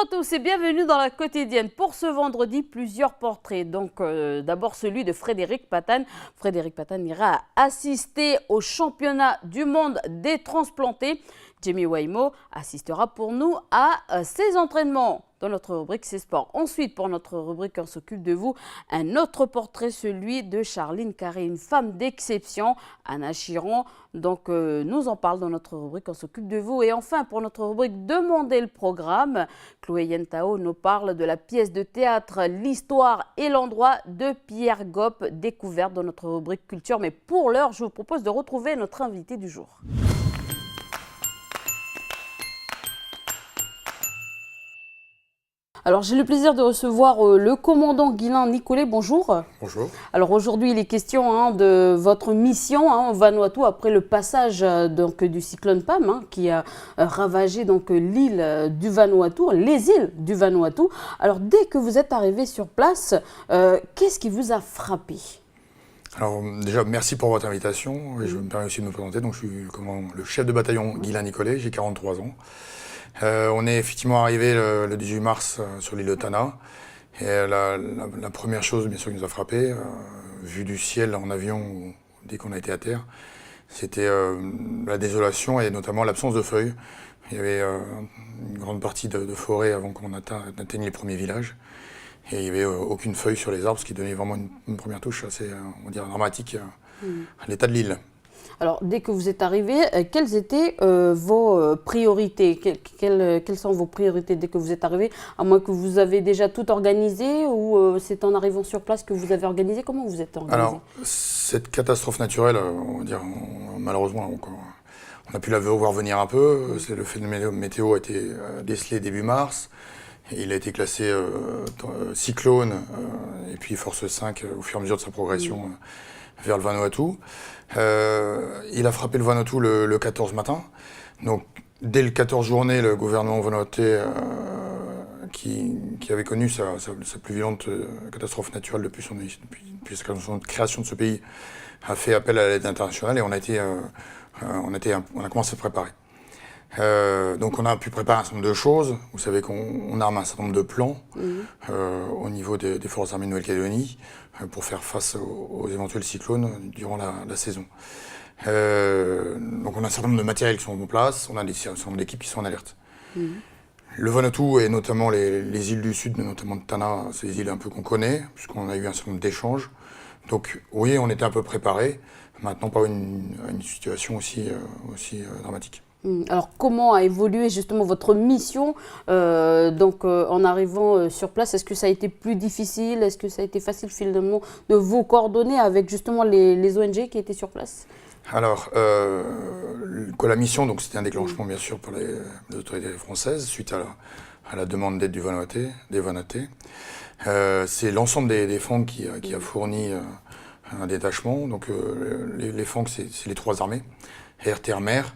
à tous et bienvenue dans la quotidienne. Pour ce vendredi, plusieurs portraits. Donc d'abord celui de Frédéric Patan. Frédéric Patan ira assister au championnat du monde des transplantés. Jamie Waimo assistera pour nous à ses entraînements dans notre rubrique C'est Sport. Ensuite, pour notre rubrique On s'occupe de vous, un autre portrait, celui de Charline Carré, une femme d'exception, Anna Chiron. Donc, nous en parle dans notre rubrique On s'occupe de vous. Et enfin, pour notre rubrique Demandez le programme, Chloé Yentao nous parle de la pièce de théâtre L'histoire et l'endroit de Pierre Gopp, découverte dans notre rubrique Culture. Mais pour l'heure, je vous propose de retrouver notre invité du jour. Alors, j'ai le plaisir de recevoir le commandant Guilain Nicolet. Bonjour. Bonjour. Alors, aujourd'hui, il est question de votre mission au Vanuatu après le passage du cyclone Pam qui a ravagé l'île du Vanuatu, les îles du Vanuatu. Alors, dès que vous êtes arrivé sur place, qu'est-ce qui vous a frappé ? Alors, déjà, merci pour votre invitation. Et je me permets aussi de me présenter. Donc, je suis le chef de bataillon Guilain Nicolet, j'ai 43 ans. On est effectivement arrivé le 18 mars sur l'île de Tanna. Et la première chose, bien sûr, qui nous a frappé, vue du ciel en avion dès qu'on a été à terre, c'était la désolation et notamment l'absence de feuilles. Il y avait une grande partie de forêt avant qu'on atteigne les premiers villages. Et il n'y avait aucune feuille sur les arbres, ce qui donnait vraiment une première touche assez, on va dire, dramatique à l'état de l'île. Alors, dès que vous êtes arrivé, quelles étaient vos priorités ? Quelles sont vos priorités dès que vous êtes arrivé ? À moins que vous avez déjà tout organisé ou c'est en arrivant sur place que vous avez organisé ? Comment vous êtes organisé ? Alors, cette catastrophe naturelle, on va dire, malheureusement, on a pu la voir venir un peu. Le phénomène météo a été décelé début mars. Il a été classé cyclone et puis force 5 au fur et à mesure de sa progression vers le Vanuatu. Il a frappé le Vanuatu le 14 matin. Donc, dès le 14 journée, le gouvernement vanuatais, qui avait connu sa plus violente catastrophe naturelle depuis sa création de ce pays, a fait appel à l'aide internationale et on a commencé à se préparer. Donc on a pu préparer un certain nombre de choses. Vous savez qu'on arme un certain nombre de plans au niveau des forces armées de Nouvelle-Calédonie pour faire face aux éventuels cyclones durant la saison. Donc on a un certain nombre de matériels qui sont en place, on a un certain nombre d'équipes qui sont en alerte. Le Vanuatu et notamment les îles du sud, notamment de Tanna, c'est des îles un peu qu'on connaît, puisqu'on a eu un certain nombre d'échanges. Donc oui, on était un peu préparés, maintenant pas une situation aussi dramatique. Alors, comment a évolué justement votre mission en arrivant sur place ? Est-ce que ça a été plus difficile ? Est-ce que ça a été facile finalement de vous coordonner avec justement les ONG qui étaient sur place ? Alors, la mission, donc c'était un déclenchement bien sûr pour les autorités françaises suite à la demande d'aide des Vanuatais. C'est l'ensemble des FANG qui a fourni un détachement. Donc les FANG, c'est les trois armées, air, terre, mer.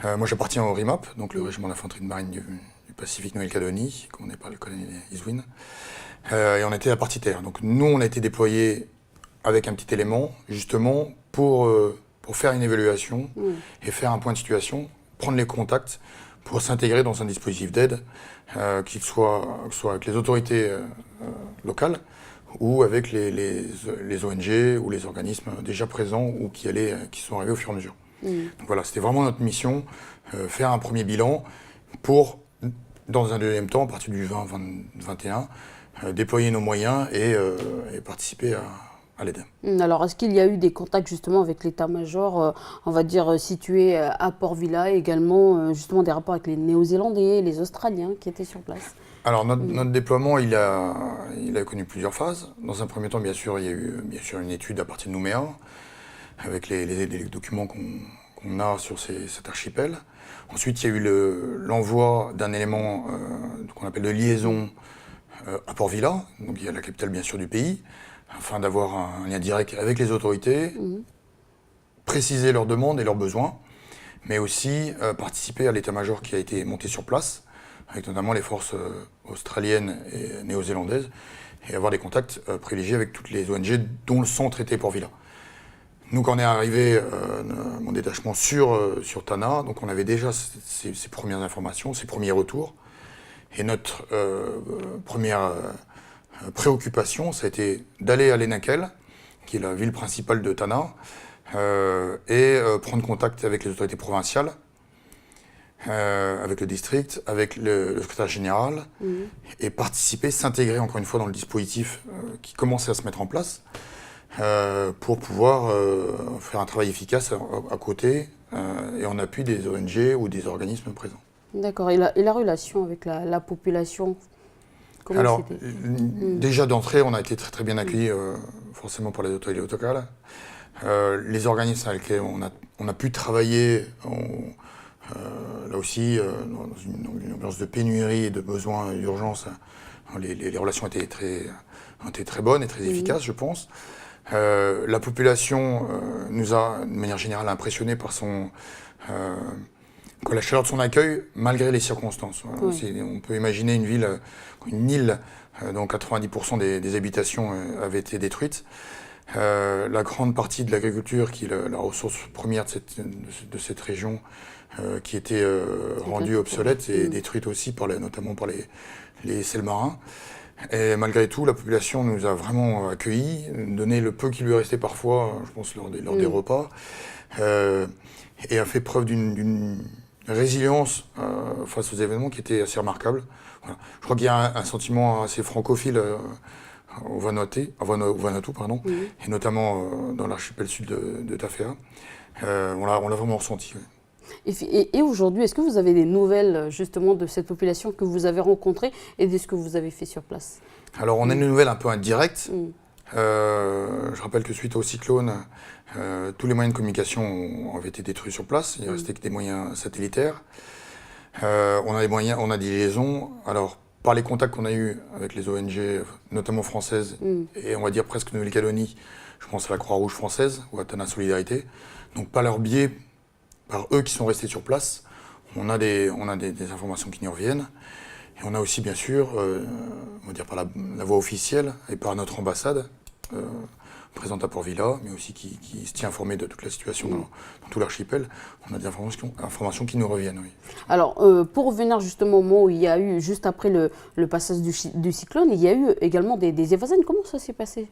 Moi j'appartiens au RIMAP, donc le régiment d'infanterie de marine du Pacifique Nouvelle-Calédonie, qu'on n'est pas le colonel Iswin. Et on était à partie terre. Donc nous on a été déployés avec un petit élément, justement, pour faire une évaluation et faire un point de situation, prendre les contacts pour s'intégrer dans un dispositif d'aide, qu'il soit avec les autorités locales ou avec les ONG ou les organismes déjà présents ou qui sont arrivés au fur et à mesure. Donc voilà, c'était vraiment notre mission, faire un premier bilan pour, dans un deuxième temps, à partir du 20-21, déployer nos moyens et participer à l'aide. Alors, est-ce qu'il y a eu des contacts justement avec l'état-major, on va dire, situé à Port Vila, et également justement des rapports avec les Néo-Zélandais, les Australiens qui étaient sur place ? Alors, notre déploiement, il a connu plusieurs phases. Dans un premier temps, bien sûr, il y a eu une étude à partir de Nouméa, avec les documents qu'on a sur cet archipel. Ensuite, il y a eu l'envoi d'un élément qu'on appelle de liaison à Port Vila, donc il y a la capitale bien sûr du pays, afin d'avoir un lien direct avec les autorités, préciser leurs demandes et leurs besoins, mais aussi participer à l'état-major qui a été monté sur place, avec notamment les forces australiennes et néo-zélandaises, et avoir des contacts privilégiés avec toutes les ONG dont le centre était Port Vila. Nous, quand on est arrivé, mon détachement sur Tanna, donc on avait déjà ces premières informations, ces premiers retours. Et notre première préoccupation, ça a été d'aller à Lenakel, qui est la ville principale de Tana, et prendre contact avec les autorités provinciales, avec le district, avec le secrétaire général, et participer, s'intégrer encore une fois dans le dispositif qui commençait à se mettre en place, pour pouvoir faire un travail efficace à côté et en appui des ONG ou des organismes présents. D'accord. Et la relation avec la population, comment Alors, c'était? déjà d'entrée, on a été très bien accueillis, forcément par les autorités locales. Les organismes avec lesquels on a pu travailler, là aussi, dans une ambiance de pénurie et de besoins et d'urgence, les relations étaient très bonnes et très efficaces, je pense. La population nous a, de manière générale, impressionnés par la chaleur de son accueil, malgré les circonstances. Voilà. On peut imaginer une île dont 90% des habitations avaient été détruites. La grande partie de l'agriculture, qui est la ressource première de cette région, qui était rendue obsolète et détruite aussi, notamment par les sels marins. Et malgré tout, la population nous a vraiment accueillis, donné le peu qui lui restait parfois, je pense, lors des repas, et a fait preuve d'une résilience face aux événements qui était assez remarquable. Voilà. Je crois qu'il y a un sentiment assez francophile au Vanuatu, et notamment dans l'archipel sud de Tafea. On l'a vraiment ressenti. Oui. Et aujourd'hui, est-ce que vous avez des nouvelles justement de cette population que vous avez rencontrée et de ce que vous avez fait sur place? Alors on a une nouvelle un peu indirecte. Je rappelle que suite au cyclone, tous les moyens de communication avaient été détruits sur place. Il ne restait que des moyens satellitaires. On a des liaisons. Alors par les contacts qu'on a eus avec les ONG, notamment françaises, et on va dire presque Nouvelle-Calédonie, je pense à la Croix-Rouge française ou à Tana Solidarité, donc par leur biais, par eux qui sont restés sur place, on a des informations qui nous reviennent. Et on a aussi, bien sûr, on va dire par la voie officielle et par notre ambassade, présente à Port-Vila, mais aussi qui se tient informée de toute la situation dans tout l'archipel. On a des informations qui nous reviennent, oui. Alors, pour revenir justement au moment où il y a eu, juste après le passage du cyclone, il y a eu également des évasènes. Comment ça s'est passé?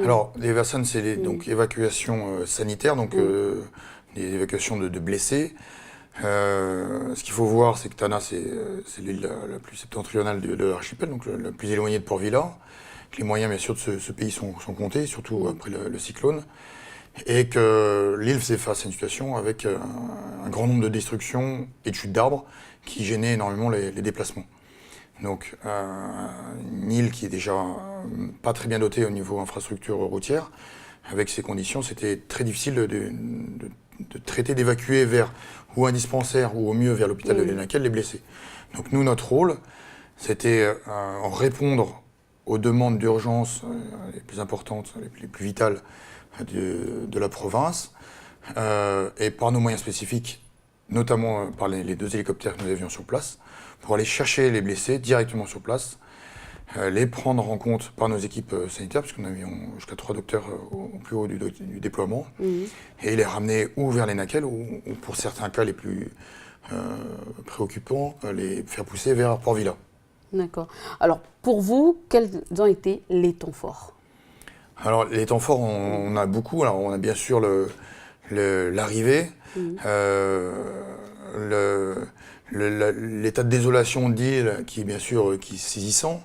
Alors, les évasènes, c'est donc évacuation sanitaire, donc des évacuations de blessés. Ce qu'il faut voir, c'est que Tana, c'est l'île la plus septentrionale de l'archipel, donc la plus éloignée de Port-Vila. Les moyens, bien sûr, de ce pays sont comptés, surtout après le cyclone. Et que l'île faisait face à une situation avec un grand nombre de destructions et de chutes d'arbres qui gênaient énormément les déplacements. Donc, une île qui est déjà pas très bien dotée au niveau infrastructure routière, avec ces conditions, c'était très difficile de traiter, d'évacuer vers ou un dispensaire ou au mieux vers l'hôpital de Lenakel les blessés. Donc nous, notre rôle, c'était en répondre aux demandes d'urgence les plus importantes, les plus vitales de la province, et par nos moyens spécifiques, notamment par les 2 hélicoptères que nous avions sur place, pour aller chercher les blessés directement sur place, les prendre en compte par nos équipes sanitaires, puisqu'on avait jusqu'à 3 docteurs au plus haut du déploiement, et les ramener ou vers Lenakel, ou pour certains cas les plus préoccupants, les faire pousser vers Port-Vila. D'accord. Alors, pour vous, quels ont été les temps forts? Alors, les temps forts, on a beaucoup. Alors, on a bien sûr l'arrivée, l'état de désolation d'île qui est bien sûr qui est saisissant,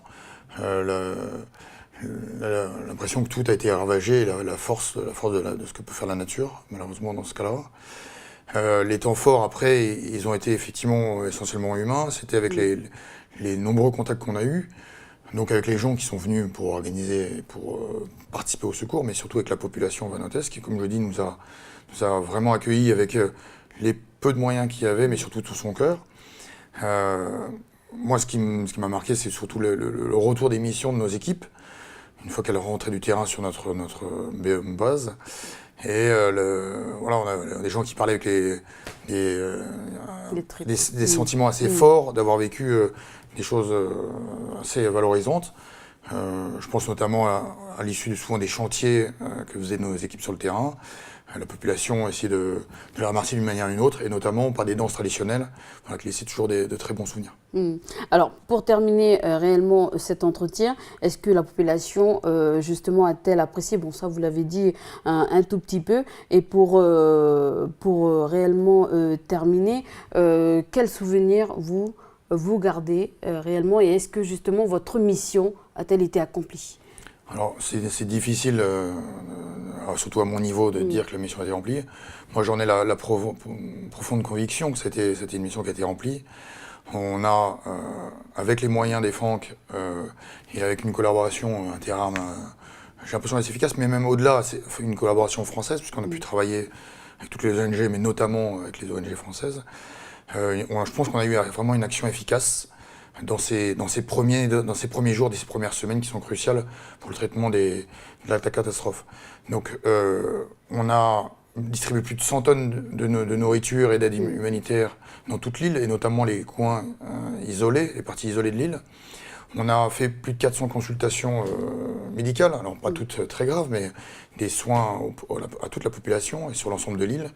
l'impression que tout a été ravagé, la force de ce que peut faire la nature, malheureusement dans ce cas-là. Les temps forts, après, ils ont été effectivement essentiellement humains. C'était avec les nombreux contacts qu'on a eus, donc avec les gens qui sont venus pour organiser, pour participer au secours, mais surtout avec la population vanuatuaise qui, comme je dis, nous a vraiment accueillis avec les peu de moyens qu'il y avait, mais surtout tout son cœur. Moi, ce qui m'a marqué, c'est surtout le retour des missions de nos équipes, une fois qu'elles rentraient du terrain sur notre base. Et voilà, on a des gens qui parlaient avec des sentiments assez forts, d'avoir vécu des choses assez valorisantes. Je pense notamment à l'issue souvent des chantiers que faisaient nos équipes sur le terrain, la population essaie de la remercier d'une manière ou d'une autre, et notamment par des danses traditionnelles, voilà, qui laissent toujours de très bons souvenirs. Alors, pour terminer réellement cet entretien, est-ce que la population, justement, a-t-elle apprécié? Bon, ça, vous l'avez dit un tout petit peu. Et pour réellement terminer, quel souvenir vous gardez réellement? Et est-ce que, justement, votre mission a-t-elle été accomplie? Alors, c'est difficile, surtout à mon niveau, de dire que la mission a été remplie. Moi, j'en ai la profonde conviction que c'était une mission qui a été remplie. On a, avec les moyens des Franck et avec une collaboration interarmes, j'ai l'impression assez efficace, mais même au-delà, c'est une collaboration française, puisqu'on a pu travailler avec toutes les ONG, mais notamment avec les ONG françaises. Je pense qu'on a eu vraiment une action efficace dans ces premiers jours, ces premières semaines qui sont cruciales pour le traitement de la catastrophe. Donc, on a distribué plus de 100 tonnes de nourriture et d'aide humanitaire dans toute l'île, et notamment les coins isolés, les parties isolées de l'île. On a fait plus de 400 consultations médicales, alors pas toutes très graves, mais des soins à toute la population et sur l'ensemble de l'île.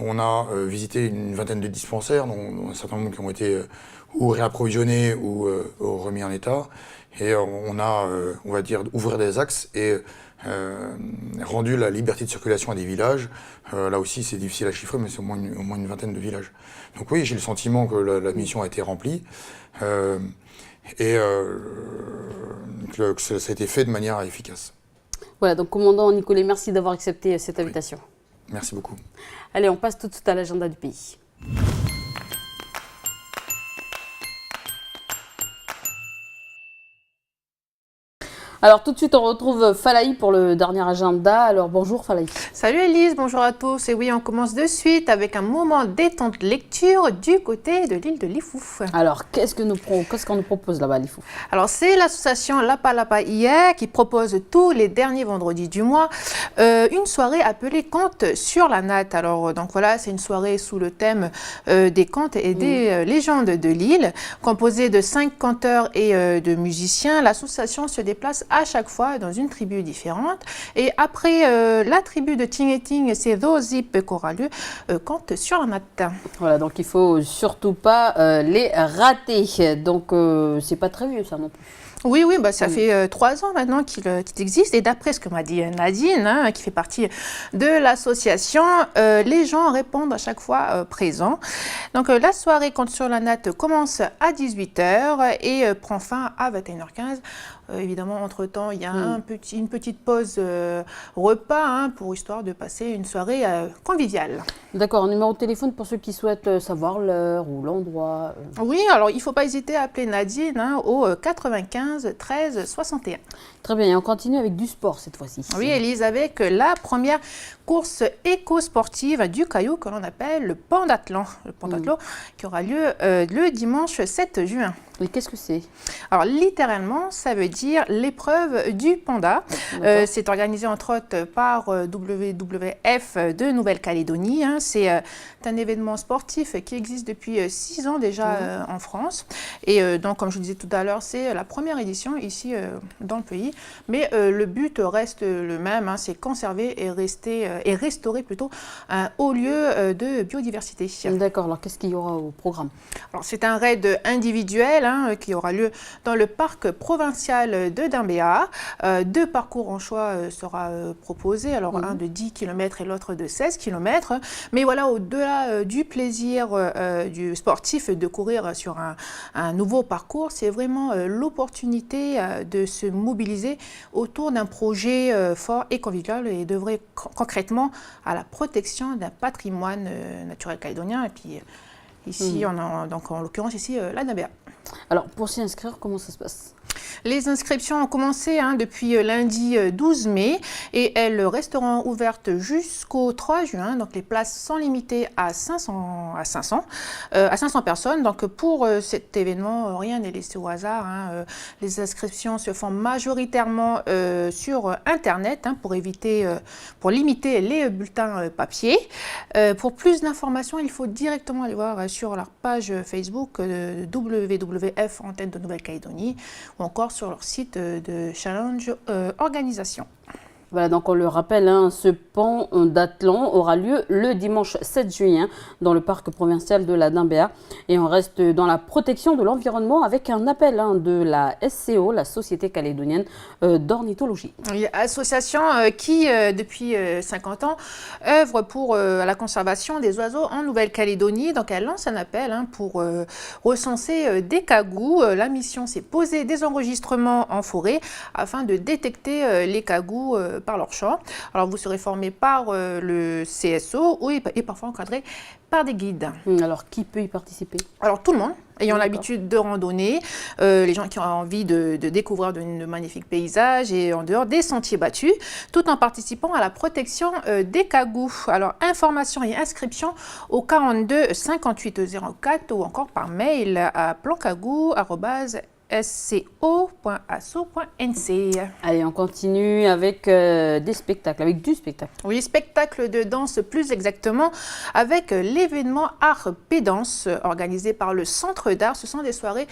On a visité une vingtaine de dispensaires, dont un certain nombre qui ont été ou réapprovisionnés ou remis en état. Et on a, on va dire, ouvert des axes et rendu la liberté de circulation à des villages. Là aussi, c'est difficile à chiffrer, mais c'est au moins une vingtaine de villages. Donc oui, j'ai le sentiment que la mission a été remplie. Et que ça a été fait de manière efficace. Voilà, donc commandant Nicolet, merci d'avoir accepté cette invitation. Oui. Merci beaucoup. Allez, on passe tout de suite à l'agenda du pays. Alors tout de suite, on retrouve Falaï pour le dernier agenda. Alors bonjour Falaï. Salut Elise, bonjour à tous. Et oui, on commence de suite avec un moment détente lecture du côté de l'île de Lifou. Alors qu'est-ce qu'on nous propose là-bas, Lifou? Alors c'est l'association Lapa Lapa Hier qui propose tous les derniers vendredis du mois une soirée appelée Contes sur la natte. Alors donc voilà, c'est une soirée sous le thème des contes et des légendes de l'île, composée de 5 conteurs et de musiciens. L'association se déplace à chaque fois dans une tribu différente. Et après la tribu de Tingeting, c'est Dozip Coralieu, compte sur la natte. Voilà, donc il ne faut surtout pas les rater. Donc c'est pas très vieux ça non plus. Oui, bah, ça fait 3 ans maintenant qu'il existe. Et d'après ce que m'a dit Nadine, qui fait partie de l'association, les gens répondent à chaque fois présents. Donc la soirée Contes sur la natte commence à 18h et prend fin à 21h15. Évidemment, entre-temps, il y a une petite pause repas pour histoire de passer une soirée conviviale. D'accord, un numéro de téléphone pour ceux qui souhaitent savoir l'heure ou l'endroit. Oui, alors il ne faut pas hésiter à appeler Nadine au 95 13 61. Très bien, et on continue avec du sport cette fois-ci. Oui, Elise, avec la première course éco-sportive du Caillou que l'on appelle le pentathlon. Le pentathlon qui aura lieu le dimanche 7 juin. Et qu'est-ce que c'est? Alors littéralement, ça veut dire l'épreuve du panda. C'est organisé entre autres par WWF de Nouvelle-Calédonie. C'est un événement sportif qui existe depuis 6 ans déjà en France. Et donc, comme je vous disais tout à l'heure, c'est la première édition ici dans le pays. Mais le but reste le même, c'est conserver et restaurer plutôt un haut lieu de biodiversité. D'accord, alors qu'est-ce qu'il y aura au programme? Alors c'est un raid individuel qui aura lieu dans le parc provincial de Dimbéa. 2 parcours en choix sera proposé, alors un de 10 km et l'autre de 16 km. Mais voilà, au-delà du plaisir du sportif de courir sur un nouveau parcours, c'est vraiment l'opportunité de se mobiliser autour d'un projet fort et convivial et d'œuvrer concrètement à la protection d'un patrimoine naturel calédonien. Et puis ici, donc en l'occurrence ici, la Dimbéa. Alors pour s'y inscrire, comment ça se passe? Les inscriptions ont commencé depuis lundi 12 mai et elles resteront ouvertes jusqu'au 3 juin. Donc les places sont limitées à 500 personnes. Donc pour cet événement, rien n'est laissé au hasard. Les inscriptions se font majoritairement sur Internet pour limiter les bulletins papier. Pour plus d'informations, il faut directement aller voir sur leur page Facebook WWF Antenne de Nouvelle-Calédonie ou encore sur leur site de Challenge Organisation. Voilà, donc on le rappelle, ce pont d'Atlan aura lieu le dimanche 7 juillet dans le parc provincial de la Dambéa. Et on reste dans la protection de l'environnement avec un appel de la SCO, la Société calédonienne d'ornithologie. Une association qui, depuis 50 ans, œuvre pour la conservation des oiseaux en Nouvelle-Calédonie. Donc elle lance un appel pour recenser des cagous. La mission, c'est poser des enregistrements en forêt afin de détecter les cagous par leur chant. Alors vous serez formé par le CSO et parfois encadré par des guides. Alors qui peut y participer? Alors tout le monde ayant l'habitude de randonner, les gens qui ont envie de découvrir de magnifiques paysages et en dehors des sentiers battus, tout en participant à la protection des cagous. Alors information et inscription au 42 58 04 ou encore par mail à plancagou@sco.asso.nc. Allez, on continue avec du spectacle. Oui, spectacle de danse plus exactement, avec l'événement Art Pédance organisé par le Centre d'Art. Ce sont des soirées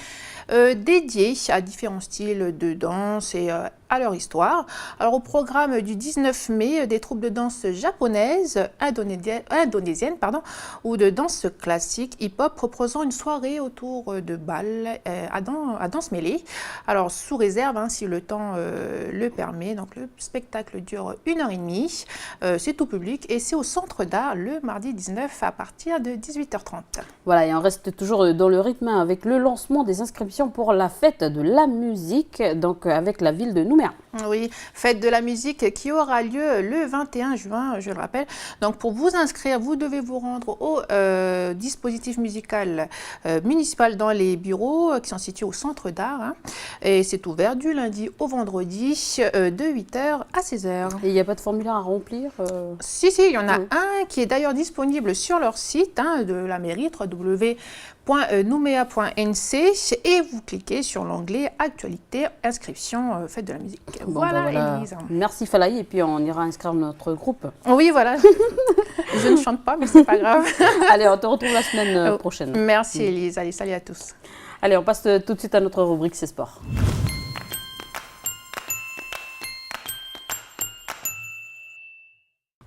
dédiées à différents styles de danse et à leur histoire. Alors au programme du 19 mai, des troupes de danse japonaises, indonésiennes ou de danse classique hip-hop proposant une soirée autour de bal à danse mêlée. Alors sous réserve, si le temps le permet. Donc le spectacle dure 1h30. C'est tout public et c'est au Centre d'Art le mardi 19 à partir de 18h30. Voilà, et on reste toujours dans le rythme avec le lancement des inscriptions pour la fête de la musique, donc avec la ville de Nouméa. Oui, fête de la musique qui aura lieu le 21 juin, je le rappelle. Donc pour vous inscrire, vous devez vous rendre au dispositif musical municipal dans les bureaux qui sont situés au Centre d'Art. Et c'est ouvert du lundi au vendredi de 8h à 16h. Et il n'y a pas de formulaire à remplir Si, il y en a un qui est d'ailleurs disponible sur leur site de la mairie, www.noumea.nc, et vous cliquez sur l'onglet Actualité, inscription, fête de la musique. Voilà, Élise. Merci Falaï, et puis on ira inscrire notre groupe. Oui, voilà. Je ne chante pas, mais c'est pas grave. Allez, on te retrouve la semaine prochaine. Merci Élise. Allez, salut à tous. Allez, on passe tout de suite à notre rubrique C'est Sport.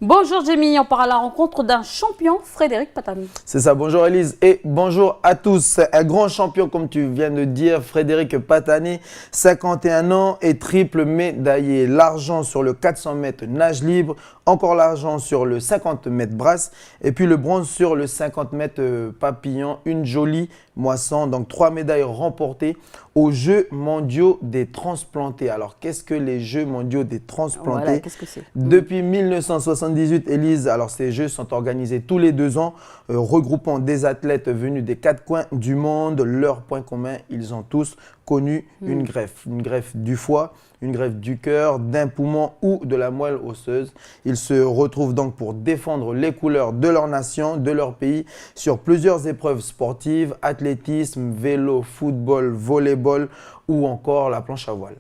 Bonjour Jamie, on part à la rencontre d'un champion, Frédéric Patani. C'est ça, bonjour Elise et bonjour à tous. Un grand champion comme tu viens de dire, Frédéric Patani, 51 ans et triple médaillé. L'argent sur le 400 mètres nage libre, encore l'argent sur le 50 mètres brasse et puis le bronze sur le 50 mètres papillon. Une jolie moisson, donc 3 médailles remportées aux Jeux mondiaux des transplantés. Alors qu'est-ce que les Jeux mondiaux des transplantés? Voilà, qu'est-ce que c'est? Depuis 1978, Élise, alors ces Jeux sont organisés tous les 2 ans, regroupant des athlètes venus des 4 coins du monde. Leur point commun, ils ont tous connu une greffe du foie, une greffe du cœur, d'un poumon ou de la moelle osseuse. Ils se retrouvent donc pour défendre les couleurs de leur nation, de leur pays, sur plusieurs épreuves sportives, athlétisme, vélo, football, volleyball ou encore la planche à voile.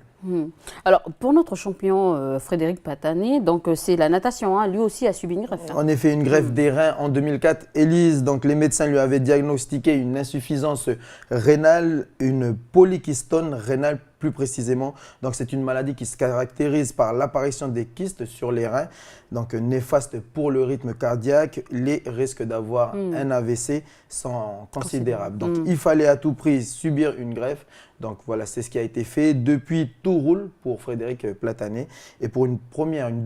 Alors, pour notre champion Frédéric Patani, donc c'est la natation, lui aussi a subi une greffe. En effet, une greffe des reins en 2004. Élise, donc les médecins lui avaient diagnostiqué une insuffisance rénale, une polykystone rénale plus précisément. Donc c'est une maladie qui se caractérise par l'apparition des kystes sur les reins, donc néfaste pour le rythme cardiaque. Les risques d'avoir un AVC sont considérables. Donc il fallait à tout prix subir une greffe. Donc voilà, c'est ce qui a été fait. Depuis, tout roule pour Frédéric Patani. Et pour une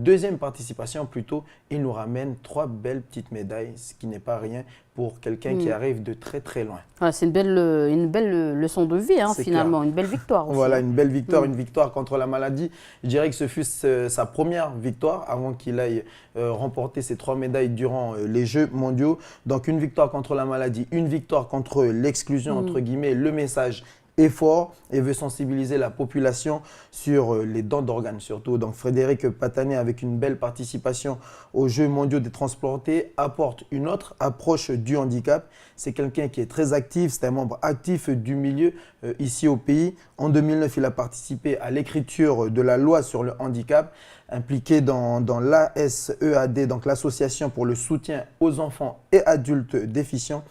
deuxième participation plutôt, il nous ramène 3 belles petites médailles, ce qui n'est pas rien pour quelqu'un qui arrive de très très loin. Ah, c'est une belle leçon de vie finalement, une belle victoire aussi. Voilà, une belle victoire, une victoire contre la maladie. Je dirais que ce fut sa première victoire avant qu'il aille remporter ces 3 médailles durant les Jeux mondiaux. Donc une victoire contre la maladie, une victoire contre l'exclusion, entre guillemets, le message est fort et veut sensibiliser la population sur les dons d'organes surtout. Donc Frédéric Patani, avec une belle participation aux Jeux mondiaux des transplantés, apporte une autre approche du handicap. C'est quelqu'un qui est très actif, c'est un membre actif du milieu ici au pays. En 2009, il a participé à l'écriture de la loi sur le handicap, impliqué dans l'ASEAD, donc l'association pour le soutien aux enfants et adultes déficients.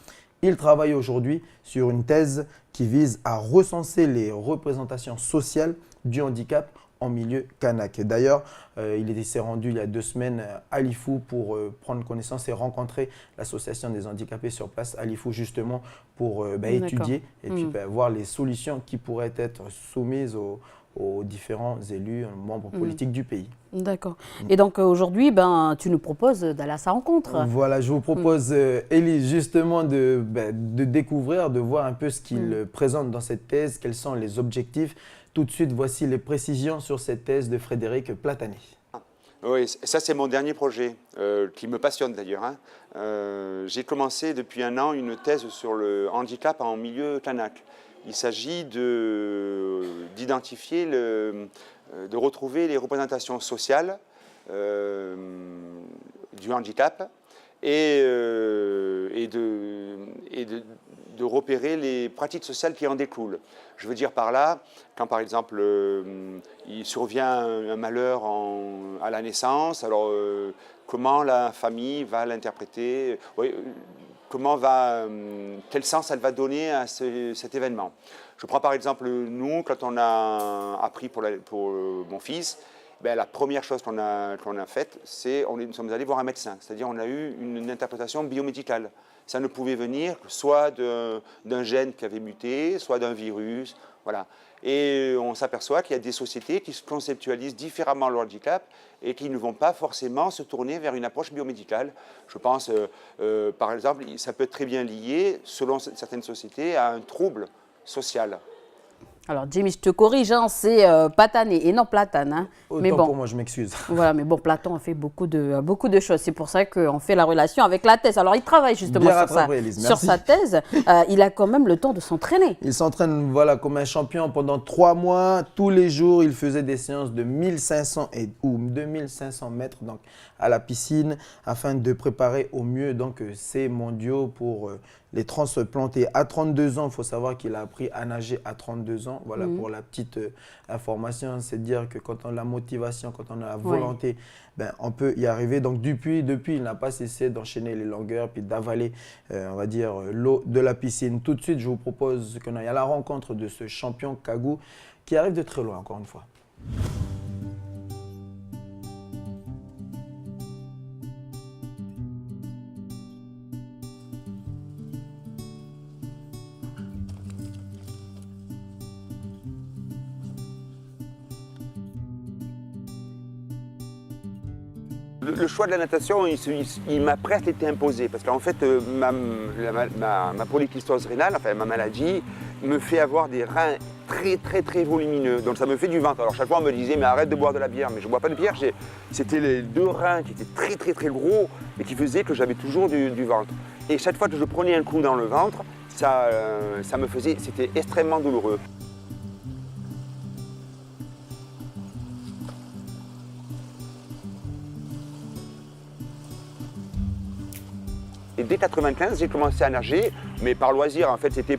Il travaille aujourd'hui sur une thèse qui vise à recenser les représentations sociales du handicap en milieu kanak. D'ailleurs, il s'est rendu il y a 2 semaines à Lifou pour prendre connaissance et rencontrer l'association des handicapés sur place à Lifou, justement pour étudier et puis voir les solutions qui pourraient être soumises aux différents élus, membres politiques du pays. D'accord. Et donc aujourd'hui, tu nous proposes d'aller à sa rencontre. Voilà, je vous propose, Élise, justement de découvrir, de voir un peu ce qu'il présente dans cette thèse, quels sont les objectifs. Tout de suite, voici les précisions sur cette thèse de Frédéric Platani. Oui, ça c'est mon dernier projet, qui me passionne d'ailleurs. J'ai commencé depuis 1 an une thèse sur le handicap en milieu kanak. Il s'agit d'identifier, de retrouver les représentations sociales du handicap et de repérer les pratiques sociales qui en découlent. Je veux dire par là, quand par exemple il survient un malheur à la naissance, alors comment la famille va l'interpréter, quel sens elle va donner à cet événement. Je prends par exemple, nous, quand on a appris pour mon fils, la première chose qu'on a faite, c'est nous sommes allés voir un médecin, c'est-à-dire on a eu une interprétation biomédicale. Ça ne pouvait venir soit d'un gène qui avait muté, soit d'un virus, voilà. Et on s'aperçoit qu'il y a des sociétés qui se conceptualisent différemment le handicap et qui ne vont pas forcément se tourner vers une approche biomédicale. Je pense, par exemple, ça peut être très bien lié, selon certaines sociétés, à un trouble social. Alors, Jimmy, je te corrige, c'est Patané et non Platane. Mais bon, pour moi, je m'excuse. Voilà, mais bon, Platon a fait beaucoup de choses. C'est pour ça qu'on fait la relation avec la thèse. Alors, il travaille justement sur sa thèse. Il a quand même le temps de s'entraîner. Il s'entraîne comme un champion pendant 3 mois. Tous les jours, il faisait des séances de 1500 ou 2500 mètres donc, à la piscine afin de préparer au mieux donc, ces mondiaux pour les transplantés. À 32 ans, il faut savoir qu'il a appris à nager à 32 ans. Voilà pour la petite information, c'est dire que quand on a la motivation, quand on a la volonté, on peut y arriver. Donc depuis, il n'a pas cessé d'enchaîner les longueurs puis d'avaler, on va dire, l'eau de la piscine. Tout de suite, je vous propose qu'on aille à la rencontre de ce champion Kagou qui arrive de très loin, encore une fois. Le choix de la natation, il m'a presque été imposé parce qu'en fait, ma polykystose rénale, enfin ma maladie, me fait avoir des reins très très très volumineux. Donc ça me fait du ventre. Alors chaque fois on me disait mais arrête de boire de la bière, mais je ne bois pas de bière. C'était les 2 reins qui étaient très très très gros et qui faisaient que j'avais toujours du ventre. Et chaque fois que je prenais un coup dans le ventre, c'était extrêmement douloureux. Et dès 1995, j'ai commencé à nager, mais par loisir. En fait, c'était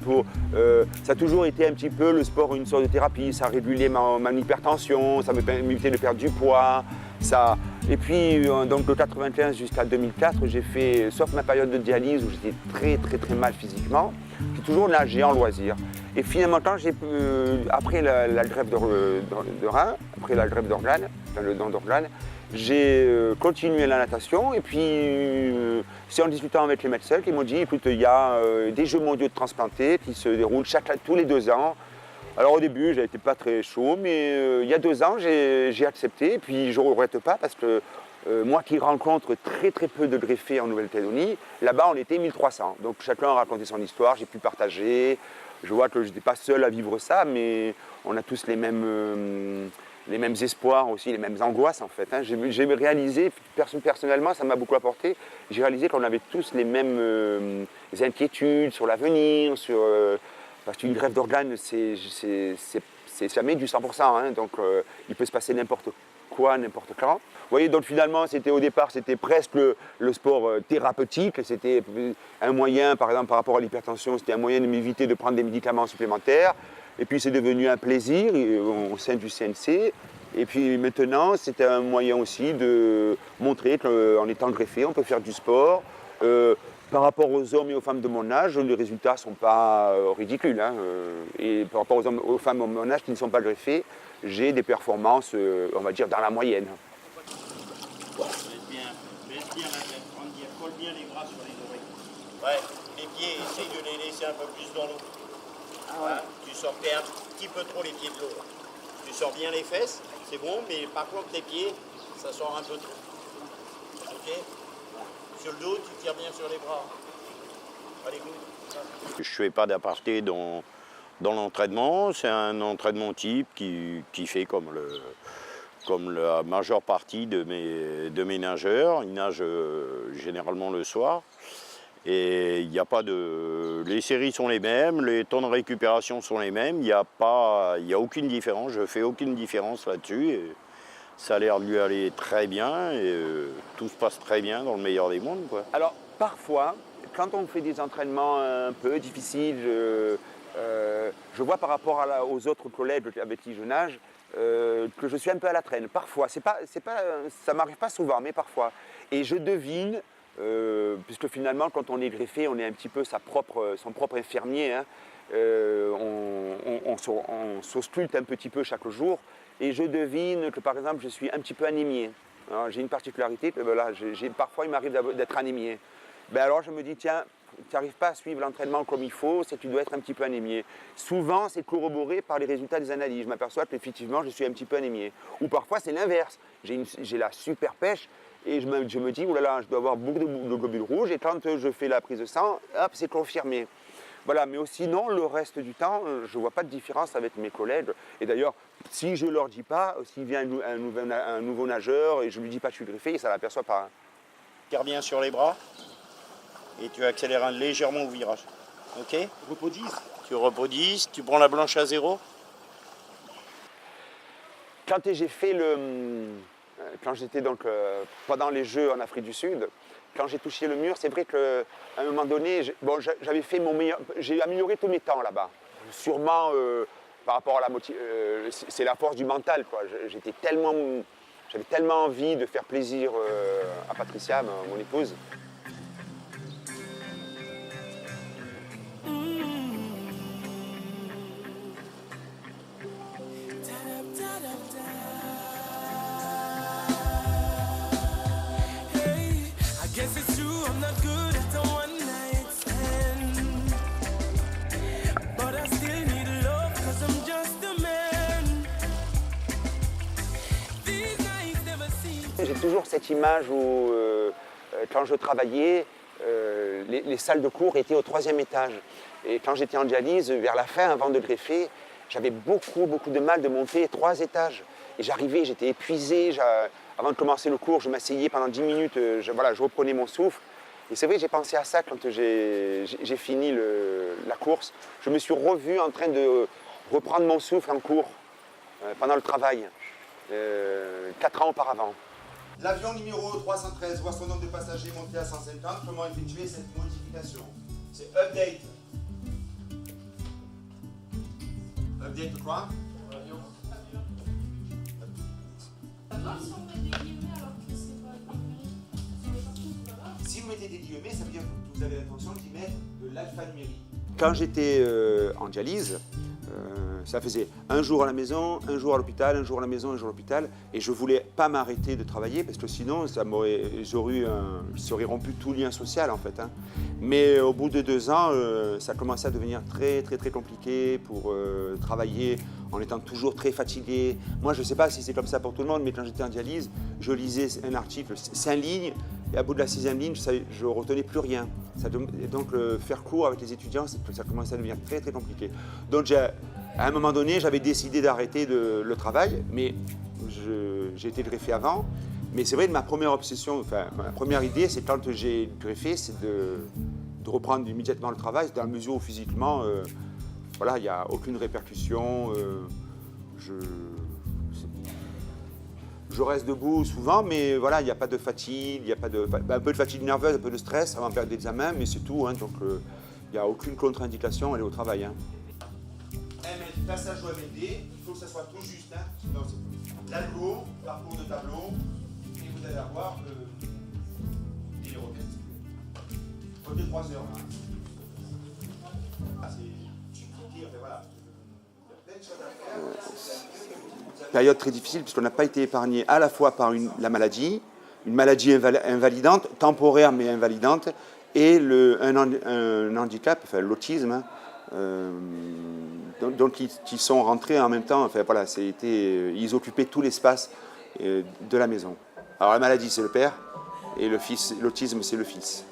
ça a toujours été un petit peu le sport, une sorte de thérapie. Ça régulait ma hypertension, ça me permettait de perdre du poids. Et puis, donc de 1995 jusqu'à 2004, j'ai fait, sauf ma période de dialyse où j'étais très très très mal physiquement, j'ai toujours nagé en loisir. Et finalement, après la greffe de rein, après la greffe d'organes, le don d'organes, j'ai continué la natation et puis c'est en discutant avec les médecins qui m'ont dit écoute, il y a des Jeux mondiaux de transplantés qui se déroulent tous les 2 ans. Alors au début, je n'étais pas très chaud, mais il y a 2 ans, j'ai accepté et puis je ne regrette pas parce que moi qui rencontre très très peu de greffés en Nouvelle-Calédonie, là-bas on était 1300. Donc chacun a raconté son histoire, j'ai pu partager. Je vois que je n'étais pas seul à vivre ça, mais on a tous les mêmes espoirs aussi, les mêmes angoisses en fait. J'ai réalisé, personnellement, ça m'a beaucoup apporté, j'ai réalisé qu'on avait tous les mêmes inquiétudes sur l'avenir, parce qu'une greffe d'organes, c'est jamais du 100%, donc il peut se passer n'importe quoi, n'importe quand. Vous voyez, donc finalement, au départ, c'était presque le sport thérapeutique, c'était un moyen, par exemple, par rapport à l'hypertension, c'était un moyen de m'éviter de prendre des médicaments supplémentaires. Et puis c'est devenu un plaisir au sein du CNC. Et puis maintenant, c'est un moyen aussi de montrer qu'en étant greffé, on peut faire du sport. Par rapport aux hommes et aux femmes de mon âge, les résultats ne sont pas ridicules. Hein. Et par rapport aux femmes de mon âge qui ne sont pas greffées, j'ai des performances, on va dire, dans la moyenne. Colle bien les bras sur les oreilles. Ouais, les pieds, essaye de les laisser un peu plus dans l'eau. Ah ouais. Tu sortais un petit peu trop les pieds de l'eau. Tu sors bien les fesses, c'est bon, mais par contre les pieds, ça sort un peu trop. Ok? Sur le dos, tu tires bien sur les bras. Allez, go. Je ne fais pas d'aparté dans l'entraînement. C'est un entraînement type qui fait comme la majeure partie de mes nageurs. Ils nagent généralement le soir. Et il n'y a pas de... Les séries sont les mêmes, les temps de récupération sont les mêmes. Il n'y a aucune différence. Je ne fais aucune différence là-dessus. Et ça a l'air de lui aller très bien. Et tout se passe très bien dans le meilleur des mondes, quoi. Alors, parfois, quand on fait des entraînements un peu difficiles, je vois par rapport aux autres collègues avec qui je nage, que je suis un peu à la traîne. Parfois, ça m'arrive pas souvent, mais parfois. Et je devine, puisque finalement, quand on est greffé, on est un petit peu son propre infirmier. Hein, on s'ausculte un petit peu chaque jour. Et je devine que, par exemple, je suis un petit peu anémié. J'ai une particularité, voilà, parfois il m'arrive d'être anémié. Ben alors je me dis, tiens, tu n'arrives pas à suivre l'entraînement comme il faut, c'est que tu dois être un petit peu anémié. Souvent, c'est corroboré par les résultats des analyses. Je m'aperçois qu'effectivement, je suis un petit peu anémié. Ou parfois, c'est l'inverse. J'ai la super pêche et je me dis, oh là là, je dois avoir beaucoup de globules rouges. Et quand je fais la prise de sang, hop, c'est confirmé. Voilà, mais sinon, le reste du temps, je ne vois pas de différence avec mes collègues. Et d'ailleurs, si je ne leur dis pas, s'il vient un nouveau nageur et je ne lui dis pas que je suis greffé, ça ne l'aperçoit pas. Tire bien sur les bras. Et tu accélères légèrement au virage. Ok? Repos 10. Tu repos 10, tu prends la blanche à 0. Quand j'étais donc pendant les Jeux en Afrique du Sud, quand j'ai touché le mur, c'est vrai qu'à un moment donné, j'avais fait mon meilleur. J'ai amélioré tous mes temps là-bas. Sûrement par rapport à la motivation. C'est la force du mental, quoi. J'avais tellement envie de faire plaisir à Patricia, mon épouse. J'ai toujours cette image où, quand je travaillais, les salles de cours étaient au 3e étage. Et quand j'étais en dialyse, vers la fin, avant de greffer, j'avais beaucoup de mal de monter 3 étages. Et j'arrivais, j'étais épuisé. Avant de commencer le cours, je m'asseyais pendant 10 minutes, je reprenais mon souffle. Et c'est vrai que j'ai pensé à ça quand j'ai fini la course. Je me suis revu en train de reprendre mon souffle en cours pendant le travail, 4 ans auparavant. L'avion numéro 313 voit son nombre de passagers monter à 150. Comment effectuer cette modification? C'est update. Update quoi? L'avion. Si vous mettez des guillemets, ça veut dire que vous avez l'intention d'y mettre de l'alphanumérique. Quand j'étais en dialyse, ça faisait un jour à la maison, un jour à l'hôpital, un jour à la maison, un jour à l'hôpital. Et je ne voulais pas m'arrêter de travailler parce que sinon, ça aurait rompu tout lien social en fait. Hein. Mais au bout de 2 ans, ça commençait à devenir très compliqué pour travailler en étant toujours très fatigué. Moi, je ne sais pas si c'est comme ça pour tout le monde, mais quand j'étais en dialyse, je lisais un article, 5 lignes, et à bout de la 6e ligne, je ne retenais plus rien. Et donc, faire cours avec les étudiants, ça commençait à devenir très compliqué. Donc, à un moment donné, j'avais décidé d'arrêter le travail, mais j'ai été greffé avant. Mais c'est vrai que ma première obsession, ma première idée, c'est quand j'ai greffé, c'est de reprendre immédiatement le travail, dans la mesure où physiquement, voilà, il n'y a aucune répercussion. Je reste debout souvent, mais voilà, il n'y a pas de fatigue, il y a pas de, un peu de fatigue nerveuse, un peu de stress avant de faire des examens, mais c'est tout. Hein, donc, il n'y a aucune contre-indication, elle est au travail. Hein. Passage au MND, il faut que ça soit tout juste. Hein. L'algo, parcours de tableau, et vous allez avoir les requêtes. 3 heures. Hein. Ah, c'est compliqué, enfin, voilà. Il y a plein de choses à faire. Période très difficile puisqu'on n'a pas été épargné à la fois par la maladie, une maladie invalidante, temporaire mais invalidante, et un handicap, enfin, l'autisme, donc qui sont rentrés en même temps. Enfin, voilà, ils occupaient tout l'espace de la maison. Alors la maladie c'est le père et l'autisme c'est le fils.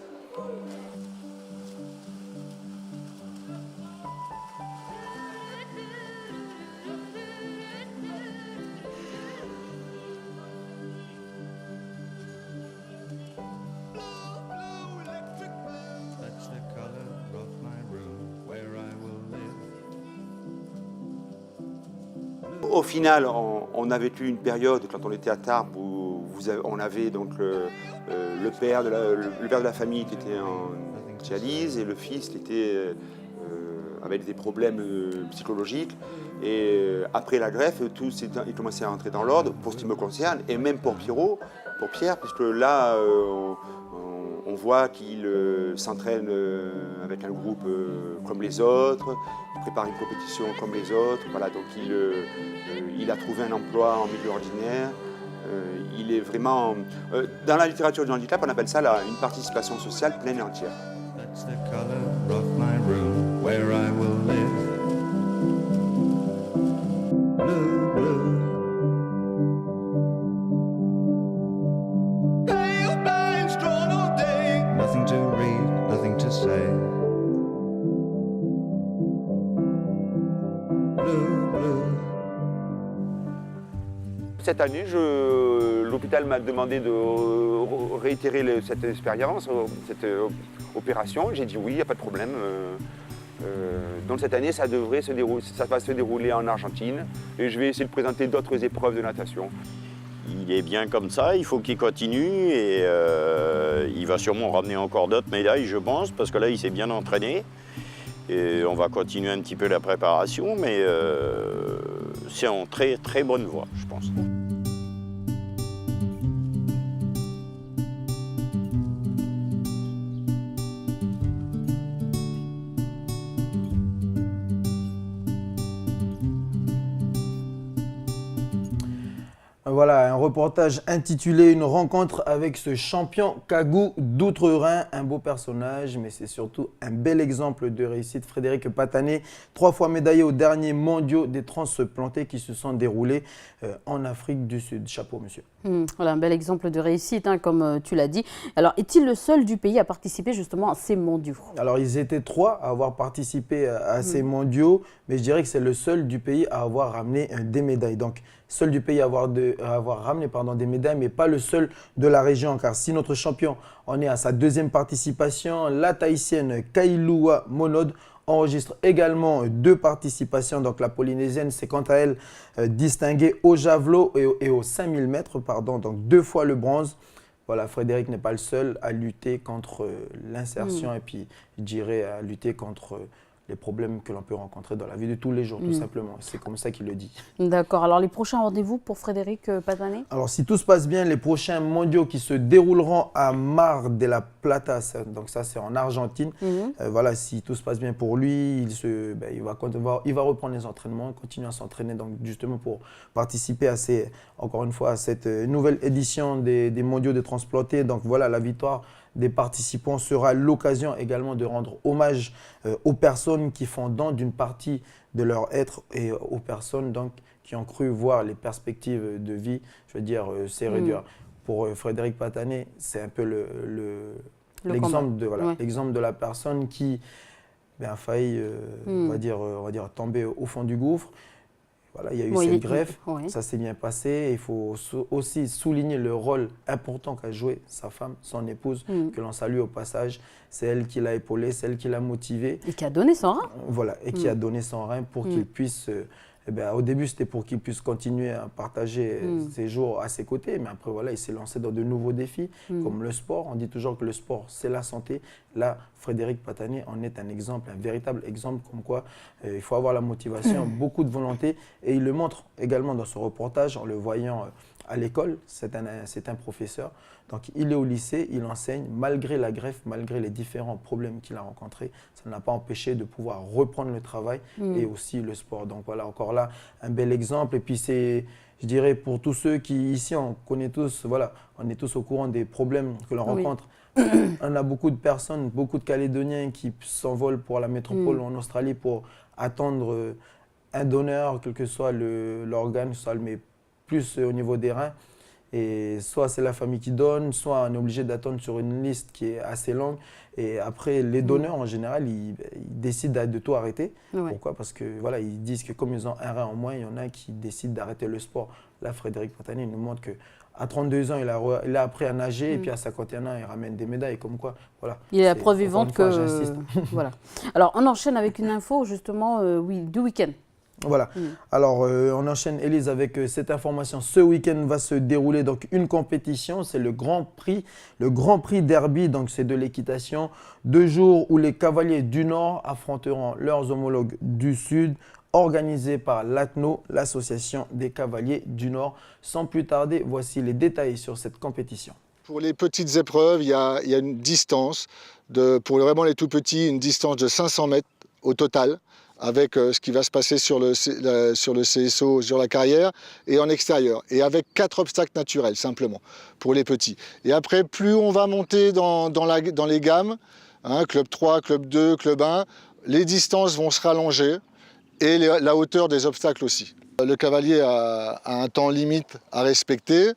Au final, on a vécu une période, quand on était à Tarbes, où on avait donc le père de la famille qui était en dialyse et le fils qui était avec des problèmes psychologiques. Et après la greffe, il commençait à rentrer dans l'ordre, pour ce qui me concerne, et même pour Pierre, puisque là, on voit qu'il s'entraîne avec un groupe comme les autres, il prépare une compétition comme les autres. Voilà, donc il a trouvé un emploi en milieu ordinaire. Il est vraiment... dans la littérature du handicap, on appelle ça une participation sociale pleine et entière. That's the color of my room where I will live. Blue, blue. Pale blinds drawn all day. Nothing to read, nothing to say. Blue, blue. Cette année, l'hôpital m'a demandé de réitérer cette expérience, cette opération. J'ai dit oui, il n'y a pas de problème. Donc cette année, ça va se dérouler en Argentine et je vais essayer de présenter d'autres épreuves de natation. Il est bien comme ça, il faut qu'il continue et il va sûrement ramener encore d'autres médailles, je pense, parce que là, il s'est bien entraîné. Et on va continuer un petit peu la préparation, mais c'est en très très bonne voie, je pense. Voilà, un reportage intitulé « Une rencontre avec ce champion Kagou d'Outre-Rhin ». Un beau personnage, mais c'est surtout un bel exemple de réussite. Frédéric Patané, 3 fois médaillé aux derniers mondiaux des transplantés qui se sont déroulés en Afrique du Sud. Chapeau, monsieur. Voilà, un bel exemple de réussite, hein, comme tu l'as dit. Alors, est-il le seul du pays à participer justement à ces mondiaux? Alors, ils étaient 3 à avoir participé à ces mondiaux, mais je dirais que c'est le seul du pays à avoir ramené des médailles. Donc, seul du pays à avoir ramené des médailles, mais pas le seul de la région. Car si notre champion en est à sa 2e participation, la Tahitienne Kailoua Monod enregistre également 2 participations. Donc la Polynésienne s'est quant à elle distinguée au javelot et aux 5000 mètres, donc 2 fois le bronze. Voilà, Frédéric n'est pas le seul à lutter contre l'insertion et puis je dirais à lutter contre les problèmes que l'on peut rencontrer dans la vie de tous les jours, tout simplement. C'est comme ça qu'il le dit. D'accord. Alors, les prochains rendez-vous pour Frédéric Patané? Alors, si tout se passe bien, les prochains mondiaux qui se dérouleront à Mar de la Plata, donc ça, c'est en Argentine. Voilà, si tout se passe bien pour lui, il va reprendre les entraînements, continuer à s'entraîner, donc justement pour participer encore une fois, à cette nouvelle édition des mondiaux des transplantés. Donc voilà, la victoire des participants sera l'occasion également de rendre hommage aux personnes qui font don d'une partie de leur être et aux personnes donc, qui ont cru voir les perspectives de vie, je veux dire, c'est réduire. Pour Frédéric Patané, c'est un peu l'exemple de la personne qui a failli, on va dire, tomber au fond du gouffre. Voilà, il y a eu cette greffe, ça s'est bien passé. Il faut aussi souligner le rôle important qu'a joué sa femme, son épouse, que l'on salue au passage. C'est elle qui l'a épaulé, c'est elle qui l'a motivé. Et qui a donné son rein. Voilà, et qui a donné son rein pour qu'il puisse Eh bien, au début, c'était pour qu'il puisse continuer à partager ses jours à ses côtés. Mais après, voilà, il s'est lancé dans de nouveaux défis, comme le sport. On dit toujours que le sport, c'est la santé. Là, Frédéric Patané en est un exemple, un véritable exemple, comme quoi il faut avoir la motivation, beaucoup de volonté. Et il le montre également dans ce reportage en le voyant à l'école. C'est un professeur. Donc, il est au lycée, il enseigne, malgré la greffe, malgré les différents problèmes qu'il a rencontrés. Ça ne l'a pas empêché de pouvoir reprendre le travail et aussi le sport. Donc, voilà, encore là, un bel exemple. Et puis, c'est, je dirais, pour tous ceux qui, ici, on connaît tous, voilà, on est tous au courant des problèmes que l'on rencontre. On a beaucoup de personnes, beaucoup de Calédoniens qui s'envolent pour la métropole en Australie pour attendre un donneur, quel que soit l'organe, mais plus au niveau des reins. Et soit c'est la famille qui donne, soit on est obligé d'attendre sur une liste qui est assez longue. Et après, les donneurs, en général, ils décident de tout arrêter. Pourquoi? Parce que voilà, ils disent que comme ils ont un rein en moins, il y en a qui décident d'arrêter le sport. Là, Frédéric Patané nous montre qu'à 32 ans, il a appris à nager et puis à 51 ans, il ramène des médailles. Comme quoi, voilà. Il est la preuve vivante que… Voilà. Alors, on enchaîne avec une info, justement, du week-end. Voilà. Alors, on enchaîne, Élise, avec cette information. Ce week-end va se dérouler donc une compétition. C'est le Grand Prix Derby. Donc, c'est de l'équitation. 2 jours où les cavaliers du Nord affronteront leurs homologues du Sud, organisé par l'ACNO, l'association des cavaliers du Nord. Sans plus tarder, voici les détails sur cette compétition. Pour les petites épreuves, il y a une distance, pour vraiment les tout petits, une distance de 500 mètres au total, avec ce qui va se passer sur le CSO, sur la carrière, et en extérieur. Et avec 4 obstacles naturels, simplement, pour les petits. Et après, plus on va monter dans les gammes, club 3, club 2, club 1, les distances vont se rallonger, et la hauteur des obstacles aussi. Le cavalier a un temps limite à respecter,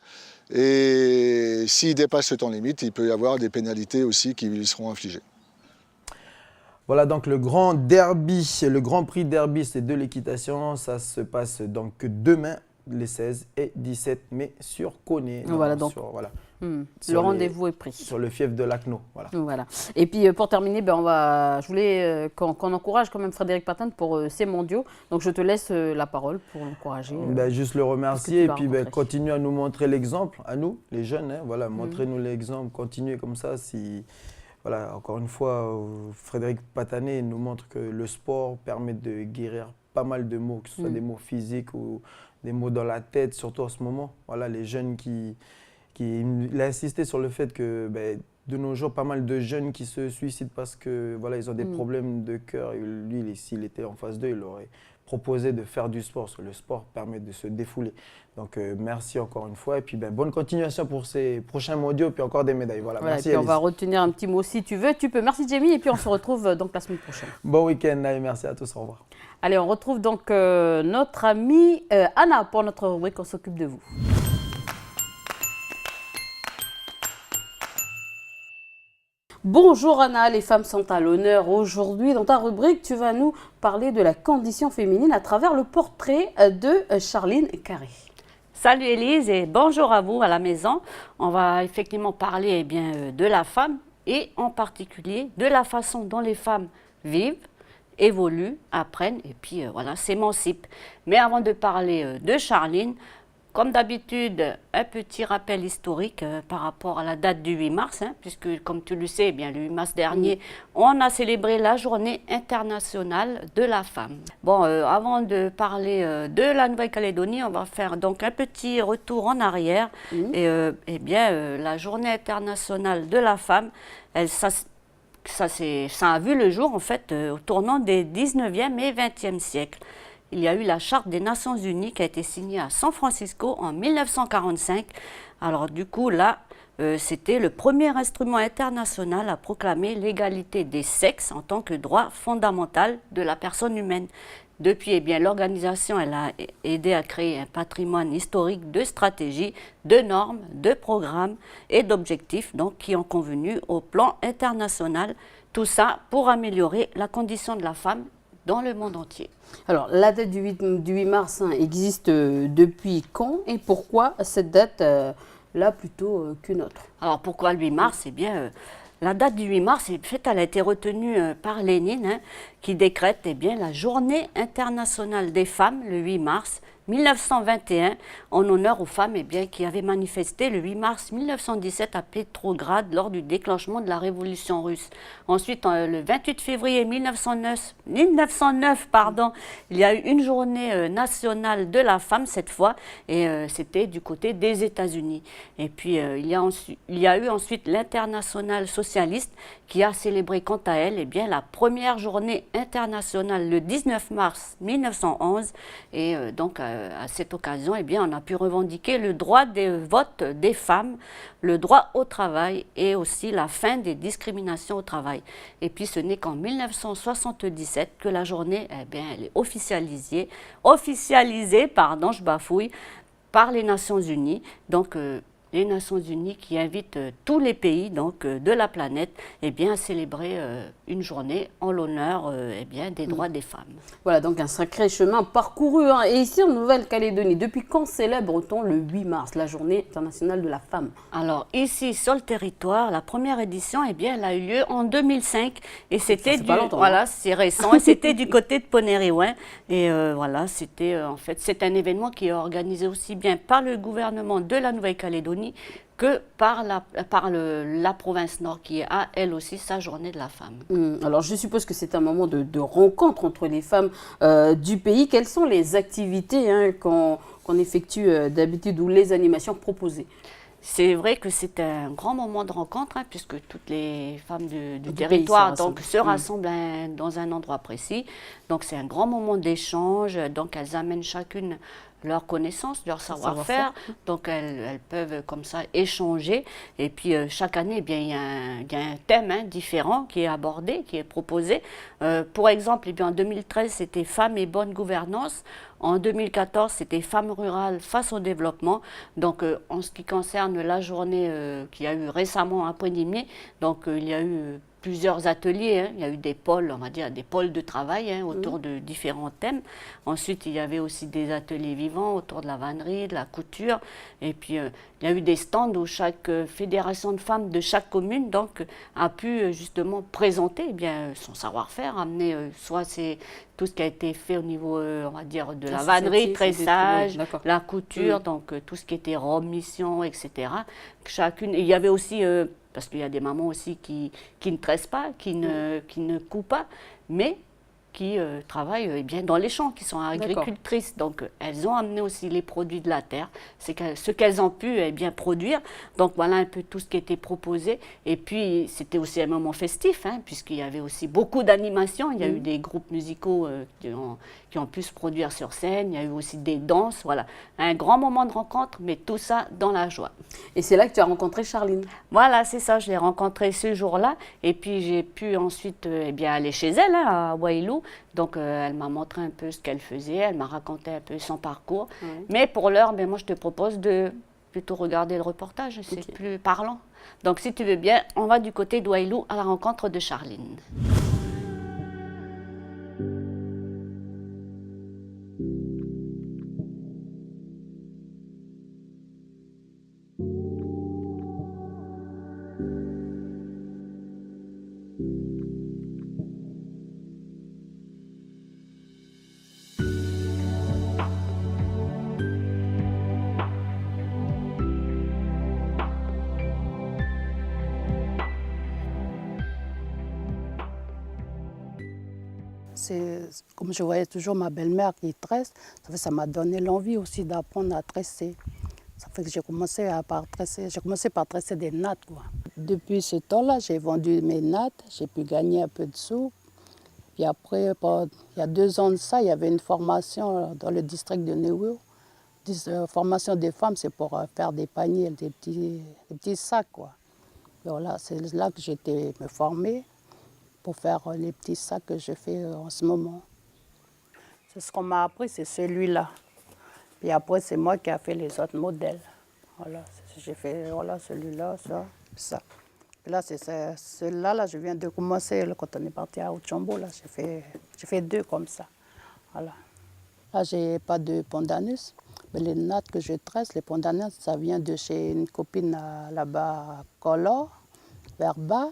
et s'il dépasse ce temps limite, il peut y avoir des pénalités aussi qui lui seront infligées. Voilà donc le Grand Derby, le Grand Prix Derby, c'est de l'équitation. Ça se passe donc demain, les 16 et 17 mai sur Koné. Voilà, donc le rendez-vous est pris. Sur le fief de l'ACNO. Voilà. Et puis pour terminer, je voulais qu'on encourage quand même Frédéric Patané pour ces mondiaux. Donc je te laisse la parole pour l'encourager. Juste le remercier et puis continuer à nous montrer l'exemple, à nous, les jeunes. Voilà, montrez-nous l'exemple, continuez comme ça. Voilà, encore une fois, Frédéric Patané nous montre que le sport permet de guérir pas mal de maux, que ce soit des maux physiques ou des maux dans la tête, surtout en ce moment. Voilà, les jeunes il a insisté sur le fait que de nos jours, pas mal de jeunes qui se suicident parce que voilà, ils ont des problèmes de cœur. Et lui, s'il était en face d'eux, il aurait proposé de faire du sport, parce que le sport permet de se défouler. Donc merci encore une fois et puis bonne continuation pour ces prochains mondiaux et puis encore des médailles. Voilà, merci. Et puis on va retenir un petit mot si tu veux, tu peux. Merci Jamie et puis on se retrouve donc la semaine prochaine. Bon week-end et merci à tous, au revoir. Allez, on retrouve donc notre amie Anna pour notre rubrique On s'occupe de vous. Bonjour Anna, les femmes sont à l'honneur aujourd'hui. Dans ta rubrique, tu vas nous parler de la condition féminine à travers le portrait de Charline Carré. Salut Élise et bonjour à vous à la maison. On va effectivement parler de la femme et en particulier de la façon dont les femmes vivent, évoluent, apprennent et puis s'émancipent. Mais avant de parler de Charline, comme d'habitude, un petit rappel historique par rapport à la date du 8 mars, puisque comme tu le sais, le 8 mars dernier, on a célébré la journée internationale de la femme. Bon, avant de parler de la Nouvelle-Calédonie, on va faire donc un petit retour en arrière. La journée internationale de la femme, ça a vu le jour en fait au tournant des 19e et 20e siècles. Il y a eu la Charte des Nations Unies qui a été signée à San Francisco en 1945. Alors du coup, là, c'était le premier instrument international à proclamer l'égalité des sexes en tant que droit fondamental de la personne humaine. Depuis, l'organisation elle a aidé à créer un patrimoine historique de stratégies, de normes, de programmes et d'objectifs qui ont convenu au plan international. Tout ça pour améliorer la condition de la femme dans le monde entier. Alors, la date du 8 mars existe depuis quand et pourquoi cette date-là plutôt qu'une autre? Alors, pourquoi le 8 mars? La date du 8 mars, en fait, elle a été retenue par Lénine, qui décrète eh bien, la Journée internationale des femmes le 8 mars 1921 en honneur aux femmes eh bien, qui avaient manifesté le 8 mars 1917 à Petrograd lors du déclenchement de la Révolution russe. Ensuite, le 28 février 1909, il y a eu une journée nationale de la femme cette fois et c'était du côté des États-Unis. Et puis il y a eu ensuite l'Internationale socialiste qui a célébré quant à elle eh bien, la première journée internationale le 19 mars 1911 et donc à cette occasion, eh bien, on a pu revendiquer le droit de vote des femmes, le droit au travail et aussi la fin des discriminations au travail. Et puis ce n'est qu'en 1977 que la journée eh bien, elle est officialisée, je bafouille, par les Nations Unies. Donc les Nations Unies qui invitent tous les pays donc, de la planète eh bien, à célébrer une journée en l'honneur eh bien, des droits des femmes. Voilà, donc un sacré chemin parcouru. Hein. Et ici en Nouvelle-Calédonie, depuis quand célèbre-t-on le 8 mars, la journée internationale de la femme? Alors ici sur le territoire, la première édition eh bien, elle a eu lieu en 2005 et c'était voilà, c'est récent et c'était du côté de Ponériouin et voilà, c'était en fait c'est un événement qui est organisé aussi bien par le gouvernement de la Nouvelle-Calédonie que par la province nord qui a elle aussi sa journée de la femme. Alors je suppose que c'est un moment de rencontre entre les femmes du pays. Quelles sont les activités hein, qu'on effectue d'habitude ou les animations proposées? C'est vrai que c'est un grand moment de rencontre, hein, puisque toutes les femmes du territoire donc, se rassemblent dans un endroit précis. Donc c'est un grand moment d'échange, donc elles amènent chacune leurs connaissances, leur savoir-faire. Donc elles peuvent comme ça échanger. Et puis chaque année, eh bien, il y a un thème hein, différent qui est abordé, qui est proposé. Pour exemple, eh bien, en 2013, c'était Femmes et bonne gouvernance. En 2014, c'était Femmes rurales face au développement. Donc, en ce qui concerne la journée qu'il y a eu récemment à Pointe-Dimier, donc il y a eu plusieurs ateliers. Hein. Il y a eu des pôles, on va dire, des pôles de travail hein, autour de différents thèmes. Ensuite, il y avait aussi des ateliers vivants autour de la vannerie, de la couture. Et puis, il y a eu des stands où chaque fédération de femmes de chaque commune donc, a pu justement présenter eh bien, son savoir-faire, amener soit c'est tout ce qui a été fait au niveau, on va dire, de la vannerie, tressage, la couture, donc tout ce qui était robe, mission, etc. Chacune, il y avait aussi, parce qu'il y a des mamans aussi qui ne tressent pas, qui ne coupent pas, mais qui travaillent eh bien, dans les champs, qui sont agricultrices. Donc, elles ont amené aussi les produits de la terre, ce qu'elles ont pu eh bien, produire. Donc, voilà un peu tout ce qui était proposé. Et puis, c'était aussi un moment festif, hein, puisqu'il y avait aussi beaucoup d'animations. Il y a eu des groupes musicaux qui ont pu se produire sur scène. Il y a eu aussi des danses. Voilà, un grand moment de rencontre, mais tout ça dans la joie. Et c'est là que tu as rencontré Charline? Voilà, c'est ça. Je l'ai rencontrée ce jour-là. Et puis, j'ai pu ensuite eh bien, aller chez elle, hein, à Wailou. Donc, elle m'a montré un peu ce qu'elle faisait, elle m'a raconté un peu son parcours. Mais pour l'heure, ben, moi, je te propose de plutôt regarder le reportage, c'est plus parlant. Donc, si tu veux bien, on va du côté de Wailou à la rencontre de Charline. Comme je voyais toujours ma belle-mère qui tresse, ça m'a donné l'envie aussi d'apprendre à tresser. Ça fait que j'ai commencé par tresser des nattes, quoi. Depuis ce temps-là, j'ai vendu mes nattes, j'ai pu gagner un peu de sous. Puis après, il y a 2 ans de ça, il y avait une formation dans le district de Néouo. Formation des femmes, c'est pour faire des paniers, des petits sacs, quoi. Et voilà, c'est là que j'ai été me former pour faire les petits sacs que je fais en ce moment. C'est ce qu'on m'a appris, c'est celui-là. Puis après, c'est moi qui ai fait les autres modèles. Voilà, j'ai fait voilà, celui-là, ça. Et là, c'est celui-là, là, je viens de commencer, là, quand on est parti à Ochambo, là, j'ai fait 2 comme ça. Voilà. Là, j'ai pas de pandanus, mais les nattes que je tresse, les pandanus, ça vient de chez une copine là-bas à Color, vers bas.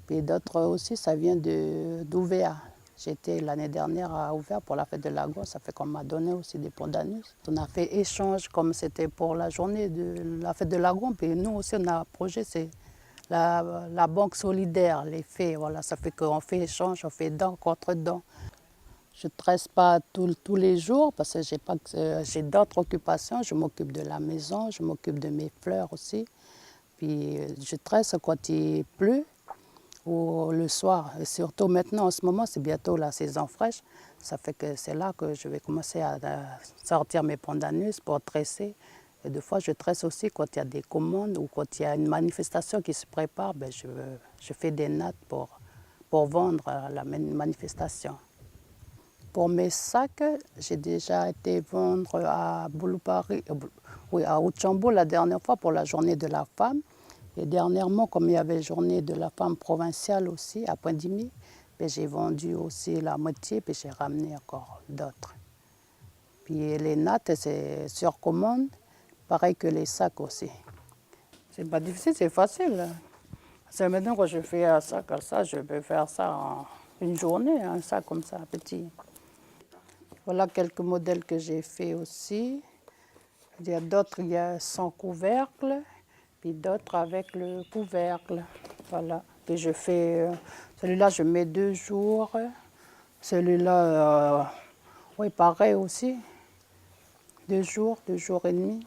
Puis d'autres aussi, ça vient d'Ouvéa. J'étais l'année dernière à Ouvert pour la fête de Lagon, ça fait qu'on m'a donné aussi des pandanus. On a fait échange comme c'était pour la journée de la fête de Lagon. Puis nous aussi, on a un projet, c'est la banque solidaire, les fées. Voilà, ça fait qu'on fait échange, on fait dents contre dents. Je ne tresse pas tous les jours parce que j'ai d'autres occupations. Je m'occupe de la maison, je m'occupe de mes fleurs aussi. Puis je tresse quand il pleut ou le soir. Et surtout maintenant, en ce moment, c'est bientôt la saison fraîche. Ça fait que c'est là que je vais commencer à sortir mes pandanus pour tresser. Et des fois, je tresse aussi quand il y a des commandes ou quand il y a une manifestation qui se prépare. Ben, je fais des nattes pour vendre à la manifestation. Pour mes sacs, j'ai déjà été vendre à Bouloupari, à Outchambo la dernière fois pour la journée de la femme. Et dernièrement, comme il y avait la journée de la femme provinciale aussi à Pointe-Dimy, ben, j'ai vendu aussi la moitié puis j'ai ramené encore d'autres. Puis les nattes, c'est sur commande, pareil que les sacs aussi. C'est pas difficile, c'est facile. C'est maintenant que je fais un sac comme ça, je peux faire ça en une journée, un sac comme ça, petit. Voilà quelques modèles que j'ai fait aussi. Il y a d'autres, il y a sans couvercle, puis d'autres avec le couvercle. Voilà. Puis je fais, celui-là, je mets 2 jours. Celui-là, oui, pareil aussi. 2 jours et demi.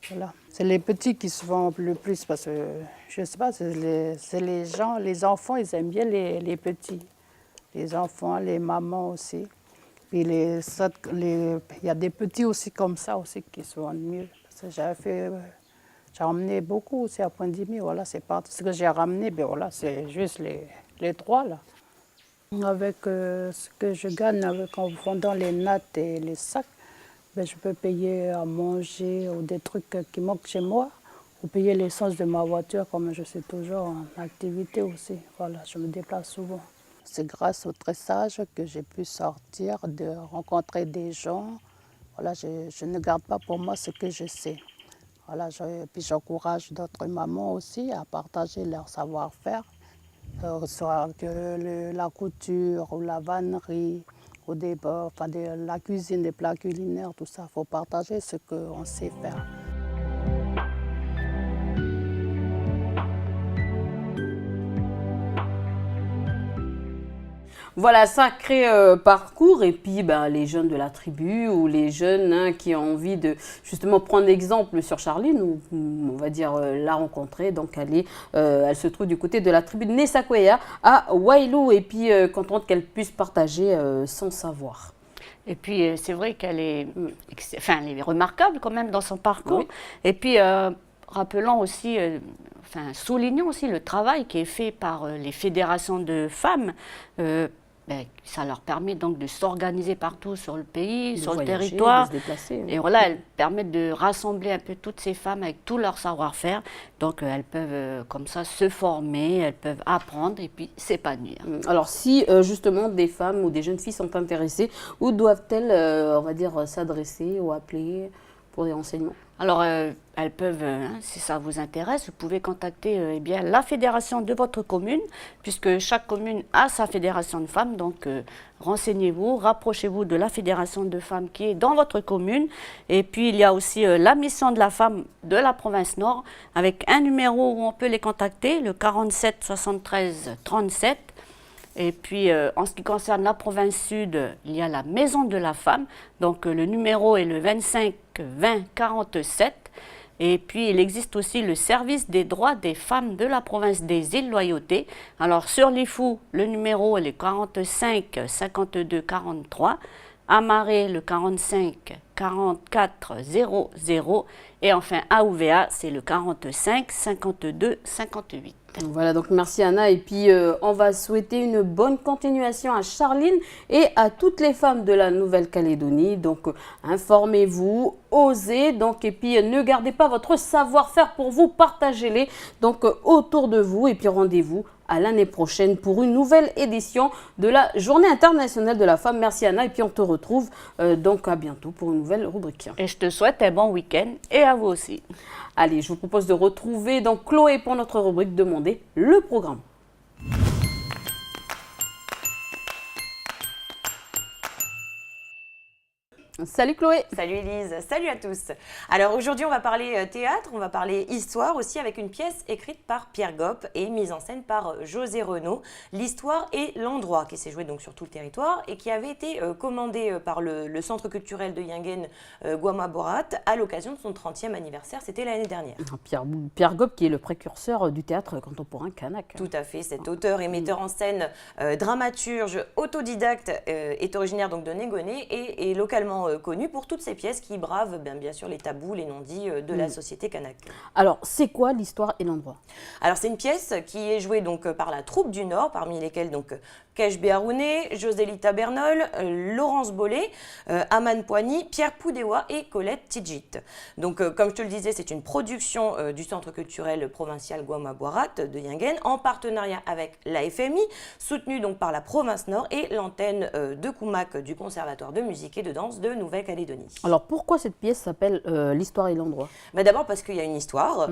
Voilà. C'est les petits qui se vendent le plus parce que, je ne sais pas, c'est les gens, les enfants, ils aiment bien les petits. Les enfants, les mamans aussi. Puis il y a des petits aussi comme ça aussi qui se vendent mieux. Parce que j'ai ramené beaucoup aussi à Pointe-Dimy, voilà, c'est pas ce que j'ai ramené, ben voilà, c'est juste les 3 là. Avec ce que je gagne en vendant les nattes et les sacs, ben, je peux payer à manger ou des trucs qui manquent chez moi, ou payer l'essence de ma voiture comme je suis toujours en activité aussi. Voilà, je me déplace souvent. C'est grâce au tressage que j'ai pu sortir, de rencontrer des gens. Voilà, je ne garde pas pour moi ce que je sais. Voilà, puis j'encourage d'autres mamans aussi à partager leur savoir-faire, soit que la couture ou la vannerie, ou la cuisine, des plats culinaires, tout ça. Il faut partager ce qu'on sait faire. Voilà, sacré parcours. Et puis les jeunes de la tribu ou les jeunes qui ont envie de justement prendre exemple sur Charline, ou on va dire la rencontrer. Donc elle se trouve du côté de la tribu de Nessakwea à Wailou. Et puis contente qu'elle puisse partager son savoir. Et puis c'est vrai qu'elle est, elle est remarquable quand même dans son parcours. Oui. Et puis rappelons aussi, soulignons aussi le travail qui est fait par les fédérations de femmes. Ça leur permet donc de s'organiser partout sur le pays, sur le territoire. De se déplacer, oui. Et voilà, elles permettent de rassembler un peu toutes ces femmes avec tout leur savoir-faire. Donc elles peuvent comme ça se former, elles peuvent apprendre et puis s'épanouir. Alors si justement des femmes ou des jeunes filles sont intéressées, où doivent-elles, on va dire, s'adresser ou appeler pour des renseignements? Alors, elles peuvent, si ça vous intéresse, vous pouvez contacter la fédération de votre commune, puisque chaque commune a sa fédération de femmes. Donc, renseignez-vous, rapprochez-vous de la fédération de femmes qui est dans votre commune. Et puis, il y a aussi la mission de la femme de la province Nord, avec un numéro où on peut les contacter, le 47 73 37. Et puis, en ce qui concerne la province Sud, il y a la Maison de la Femme. Donc, le numéro est le 25 20 47. Et puis, il existe aussi le service des droits des femmes de la province des îles Loyauté. Alors, sur Lifou, le numéro est le 45 52 43. À Marais, le 45 44 00. Et enfin, à Ouvéa, c'est le 45 52 58. Voilà, donc merci Anna. Et puis, on va souhaiter une bonne continuation à Charline et à toutes les femmes de la Nouvelle-Calédonie. Donc, informez-vous, osez. Donc, et puis, ne gardez pas votre savoir-faire pour vous, partagez-les donc autour de vous. Et puis, rendez-vous à l'année prochaine pour une nouvelle édition de la Journée internationale de la femme. Merci Anna. Et puis, on te retrouve donc à bientôt pour une nouvelle rubrique. Et je te souhaite un bon week-end et à vous aussi. Allez, je vous propose de retrouver donc Chloé pour notre rubrique Demander le programme. Salut Chloé. Salut Elise, salut à tous. Alors aujourd'hui on va parler théâtre, on va parler histoire aussi avec une pièce écrite par Pierre Gopp et mise en scène par José Renaud, L'histoire et l'endroit, qui s'est joué donc sur tout le territoire et qui avait été commandé par le centre culturel de Yingen, Guama Borat, à l'occasion de son 30e anniversaire, c'était l'année dernière. Pierre Gopp qui est le précurseur du théâtre contemporain kanak. Tout à fait, cet auteur et metteur en scène, dramaturge, autodidacte, est originaire donc de Négoné et localement connu pour toutes ces pièces qui bravent bien sûr les tabous, les non-dits de la société kanak. Alors, c'est quoi l'histoire et l'endroit? Alors, c'est une pièce qui est jouée donc par la troupe du Nord, parmi lesquelles donc Kesh Béharouné, Josélita Bernol, Laurence Bollet, Aman Poigny, Pierre Poudewa et Colette Tidjit. Donc, comme je te le disais, c'est une production du Centre culturel provincial Guama Borat de Yingen, en partenariat avec la FMI, soutenue donc par la province Nord et l'antenne de Koumak du Conservatoire de musique et de danse de Nouvelle-Calédonie. Alors, pourquoi cette pièce s'appelle L'histoire et l'endroit? D'abord parce qu'il y a une histoire,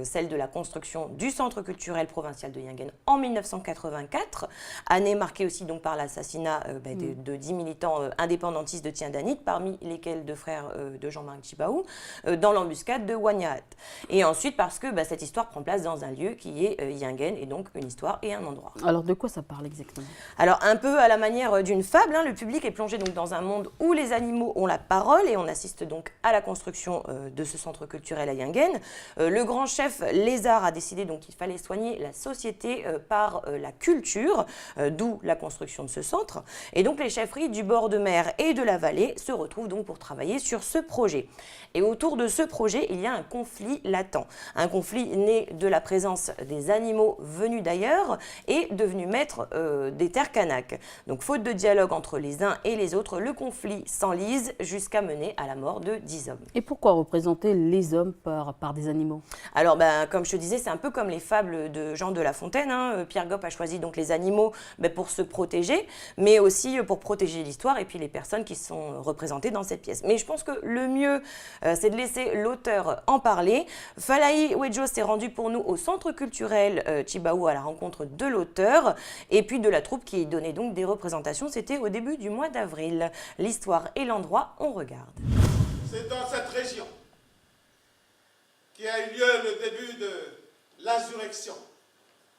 celle de la construction du Centre culturel provincial de Yingen en 1984, année marquée aussi donc par l'assassinat de 10 militants indépendantistes de Tiendanit, parmi lesquels deux frères de Jean-Marc Djibaou, dans l'embuscade de Wagnaat. Et ensuite parce que cette histoire prend place dans un lieu qui est Yingen, et donc une histoire et un endroit. Alors de quoi ça parle exactement? Alors un peu à la manière d'une fable, le public est plongé donc dans un monde où les animaux ont la parole, et on assiste donc à la construction de ce centre culturel à Yingen. Le grand chef Lézard a décidé donc qu'il fallait soigner la société par la culture, d'où la construction de ce centre. Et donc les chefferies du bord de mer et de la vallée se retrouvent donc pour travailler sur ce projet. Et autour de ce projet, il y a un conflit latent. Un conflit né de la présence des animaux venus d'ailleurs et devenus maîtres des terres kanak. Donc faute de dialogue entre les uns et les autres, le conflit s'enlise jusqu'à mener à la mort de 10 hommes. Et pourquoi représenter les hommes par des animaux? Alors comme je te disais, c'est un peu comme les fables de Jean de La Fontaine. Pierre Gopp a choisi donc les animaux pour se protéger, mais aussi pour protéger l'histoire et puis les personnes qui sont représentées dans cette pièce. Mais je pense que le mieux, c'est de laisser l'auteur en parler. Falaï Wedjo s'est rendu pour nous au centre culturel Tjibaou à la rencontre de l'auteur et puis de la troupe qui donnait donc des représentations. C'était au début du mois d'avril. L'histoire et l'endroit, on regarde. C'est dans cette région qu'a eu lieu le début de l'insurrection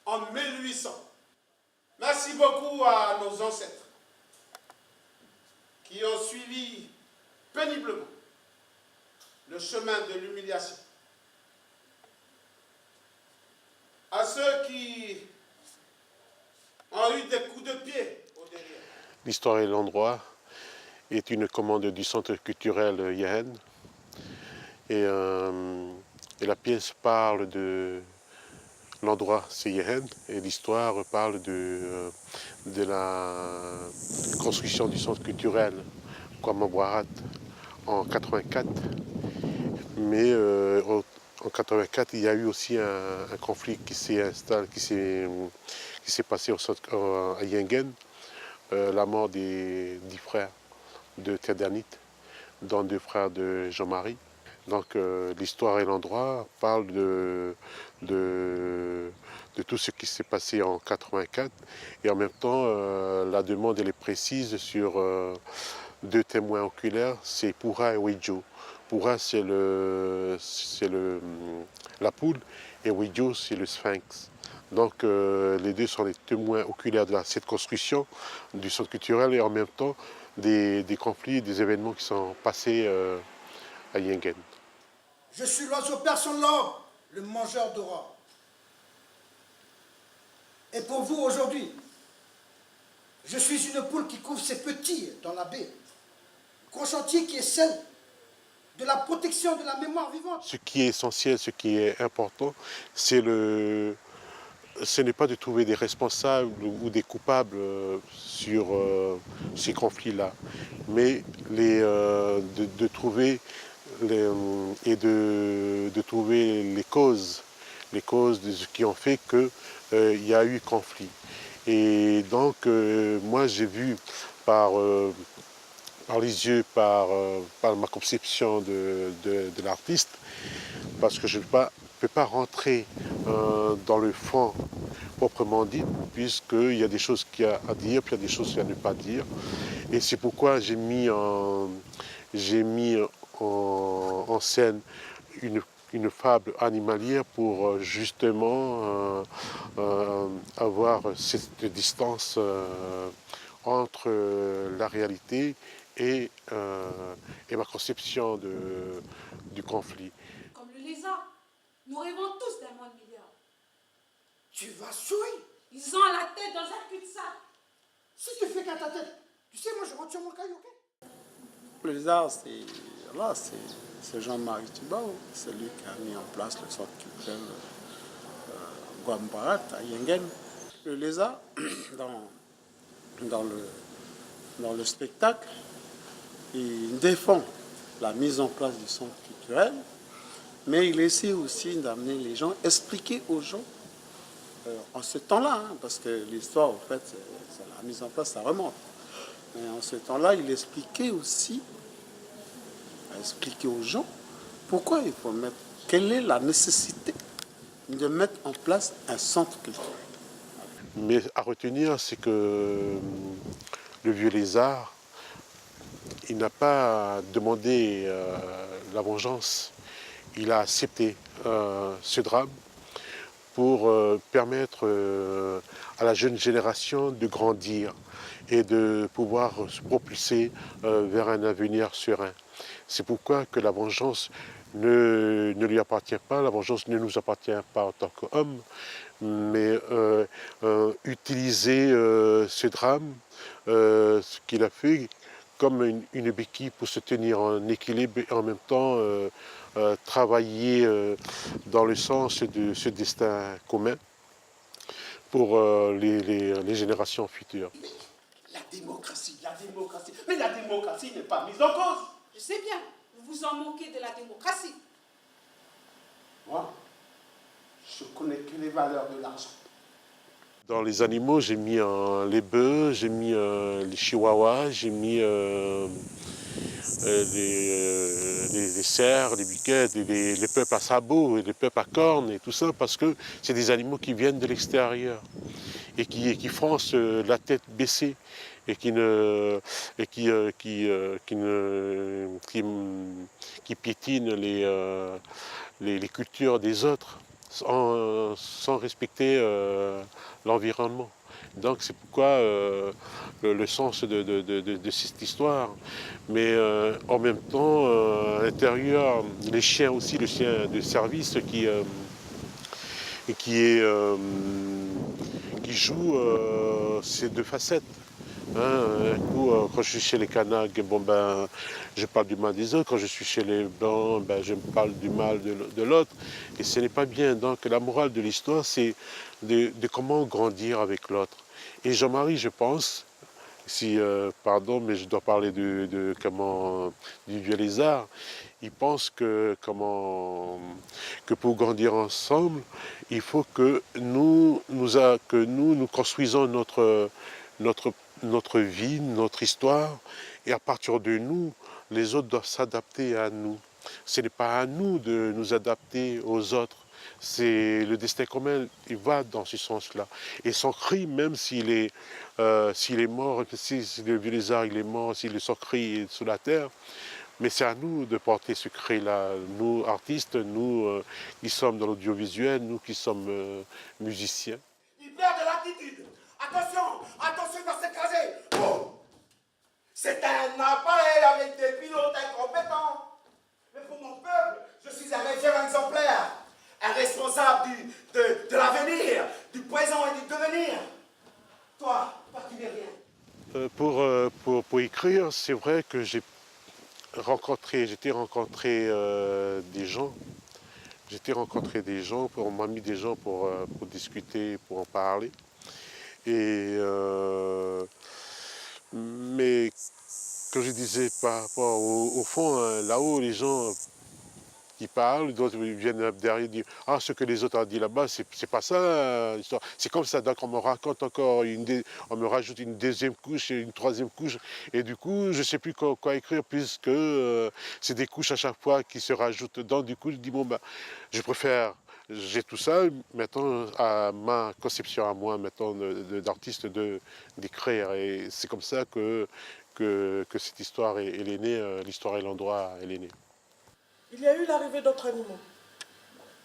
en 1800. Merci beaucoup à nos ancêtres qui ont suivi péniblement le chemin de l'humiliation. À ceux qui ont eu des coups de pied au derrière. L'histoire et l'endroit est une commande du Centre culturel Yehen. Et la pièce parle de l'endroit, c'est Yehen, et l'histoire parle de la construction du centre culturel Guama Borat en 84. Mais en 84, il y a eu aussi un conflit qui s'est installé, qui s'est passé à Yingen, la mort des 10 frères de Tiendanit, dont 2 frères de Jean-Marie. Donc l'histoire et l'endroit parlent de tout ce qui s'est passé en 84 et en même temps la demande elle est précise sur 2 témoins oculaires, c'est Poura et Wedjo. Poura c'est la poule et Wedjo c'est le sphinx. Donc les deux sont les témoins oculaires de cette construction du centre culturel et en même temps des conflits, des événements qui sont passés à Yingen. Je suis l'oiseau personne l'homme, le mangeur d'aurore. Et pour vous aujourd'hui, je suis une poule qui couvre ses petits dans la baie. Conscientier qui est celle de la protection de la mémoire vivante. Ce qui est essentiel, ce qui est important, ce n'est pas de trouver des responsables ou des coupables sur ces conflits-là, mais de trouver de trouver les causes de ce qui ont fait qu'il y a eu conflit. Et donc, moi, j'ai vu par les yeux, par ma conception de l'artiste, parce que je ne peux pas rentrer dans le fond proprement dit, puisqu'il y a des choses qu'il y a à dire, puis il y a des choses qu'il y a à ne pas dire. Et c'est pourquoi j'ai mis j'ai mis en scène une fable animalière pour justement avoir cette distance entre la réalité et ma conception du conflit. Comme le lézard, nous rêvons tous d'un monde meilleur. Tu vas sourire. Ils ont la tête dans un cul-de-sac. Si tu fais qu'à ta tête, tu sais, moi je retire mon caillou, ok? Le lézard, c'est Jean-Marie Thibau, c'est lui qui a mis en place le centre culturel Guambarat à Yengen. Le lézard, dans le spectacle, il défend la mise en place du centre culturel, mais il essaie aussi d'amener les gens, expliquer aux gens en ce temps-là, hein, parce que l'histoire, en fait, c'est la mise en place, ça remonte. Mais en ce temps-là, il expliquait aussi, expliquer aux gens pourquoi il faut mettre, quelle est la nécessité de mettre en place un centre culturel. Mais à retenir, c'est que le vieux lézard, il n'a pas demandé la vengeance, il a accepté ce drame pour permettre à la jeune génération de grandir et de pouvoir se propulser vers un avenir serein. C'est pourquoi que la vengeance ne lui appartient pas, la vengeance ne nous appartient pas en tant qu'hommes, mais utiliser ce drame, ce qu'il a fait, comme une béquille pour se tenir en équilibre et en même temps travailler dans le sens de ce destin commun pour les générations futures. La démocratie, mais la démocratie n'est pas mise en cause. Je sais bien, vous vous en moquez de la démocratie. Moi, je connais que les valeurs de l'argent. Dans les animaux, j'ai mis les bœufs, j'ai mis les chihuahuas, j'ai mis les cerfs, les biquettes, les peuples à sabots, et les peuples à cornes et tout ça, parce que c'est des animaux qui viennent de l'extérieur et qui froncent la tête baissée et qui piétinent les cultures des autres sans respecter l'environnement. Donc c'est pourquoi le sens de cette histoire. Mais en même temps, à l'intérieur, les chiens aussi, le chien de service qui joue ces deux facettes. Hein, un coup, quand je suis chez les Kanaks, bon, ben, je parle du mal des autres. Quand je suis chez les Blancs, ben, je parle du mal de l'autre. Et ce n'est pas bien. Donc la morale de l'histoire, c'est de comment grandir avec l'autre. Et Jean-Marie, je pense, pardon, mais je dois parler du vieux lézard, il pense que pour grandir ensemble, il faut que nous construisons notre vie, notre histoire, et à partir de nous, les autres doivent s'adapter à nous. Ce n'est pas à nous de nous adapter aux autres. C'est le destin commun, il va dans ce sens-là. Et son cri, même s'il est mort, si le vieux lézard il est mort, son cri est sous la terre, mais c'est à nous de porter ce cri-là. Nous, artistes, nous qui sommes dans l'audiovisuel, nous qui sommes musiciens. Il perd de l'attitude. Attention, attention, il va s'écraser. Oh, c'est un appareil avec des pilotes incompétents. Mais pour mon peuple, je suis un référent exemplaire. Un responsable de l'avenir, du présent et du devenir. Toi, tu n'es rien. Pour écrire, c'est vrai que j'ai rencontré des gens. On m'a mis des gens pour discuter, pour en parler. Mais comme je disais par rapport au fond, là-haut, les gens qui parlent, d'autres viennent derrière dire « Ah, ce que les autres ont dit là-bas, c'est pas ça l'histoire. » C'est comme ça, donc on me raconte encore, on me rajoute une deuxième couche et une troisième couche. Et du coup, je ne sais plus quoi écrire puisque c'est des couches à chaque fois qui se rajoutent. Donc du coup, je dis « Bon, ben, je préfère... » J'ai tout ça, maintenant, à ma conception à moi, maintenant, d'artiste, d'écrire. Et c'est comme ça que que cette histoire elle est née, l'histoire et l'endroit elle est née. Il y a eu l'arrivée d'autres animaux.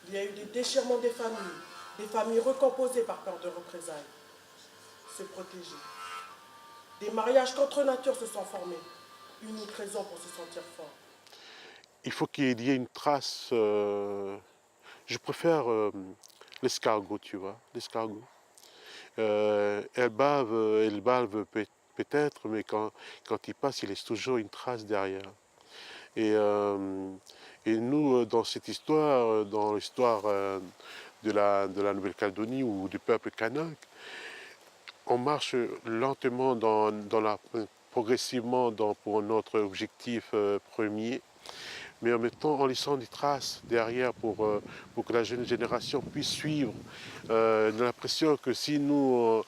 Il y a eu des déchirements des familles recomposées par peur de représailles, se protéger. Des mariages contre nature se sont formés, unique raison pour se sentir fort. Il faut qu'il y ait une trace, je préfère l'escargot, tu vois, l'escargot. Elle bave peut-être, mais quand il passe, il laisse toujours une trace derrière. Et nous, dans cette histoire, dans l'histoire de la Nouvelle-Calédonie ou du peuple kanak, on marche lentement progressivement pour notre objectif premier, mais en même temps en laissant des traces derrière pour que la jeune génération puisse suivre. On a l'impression que si nous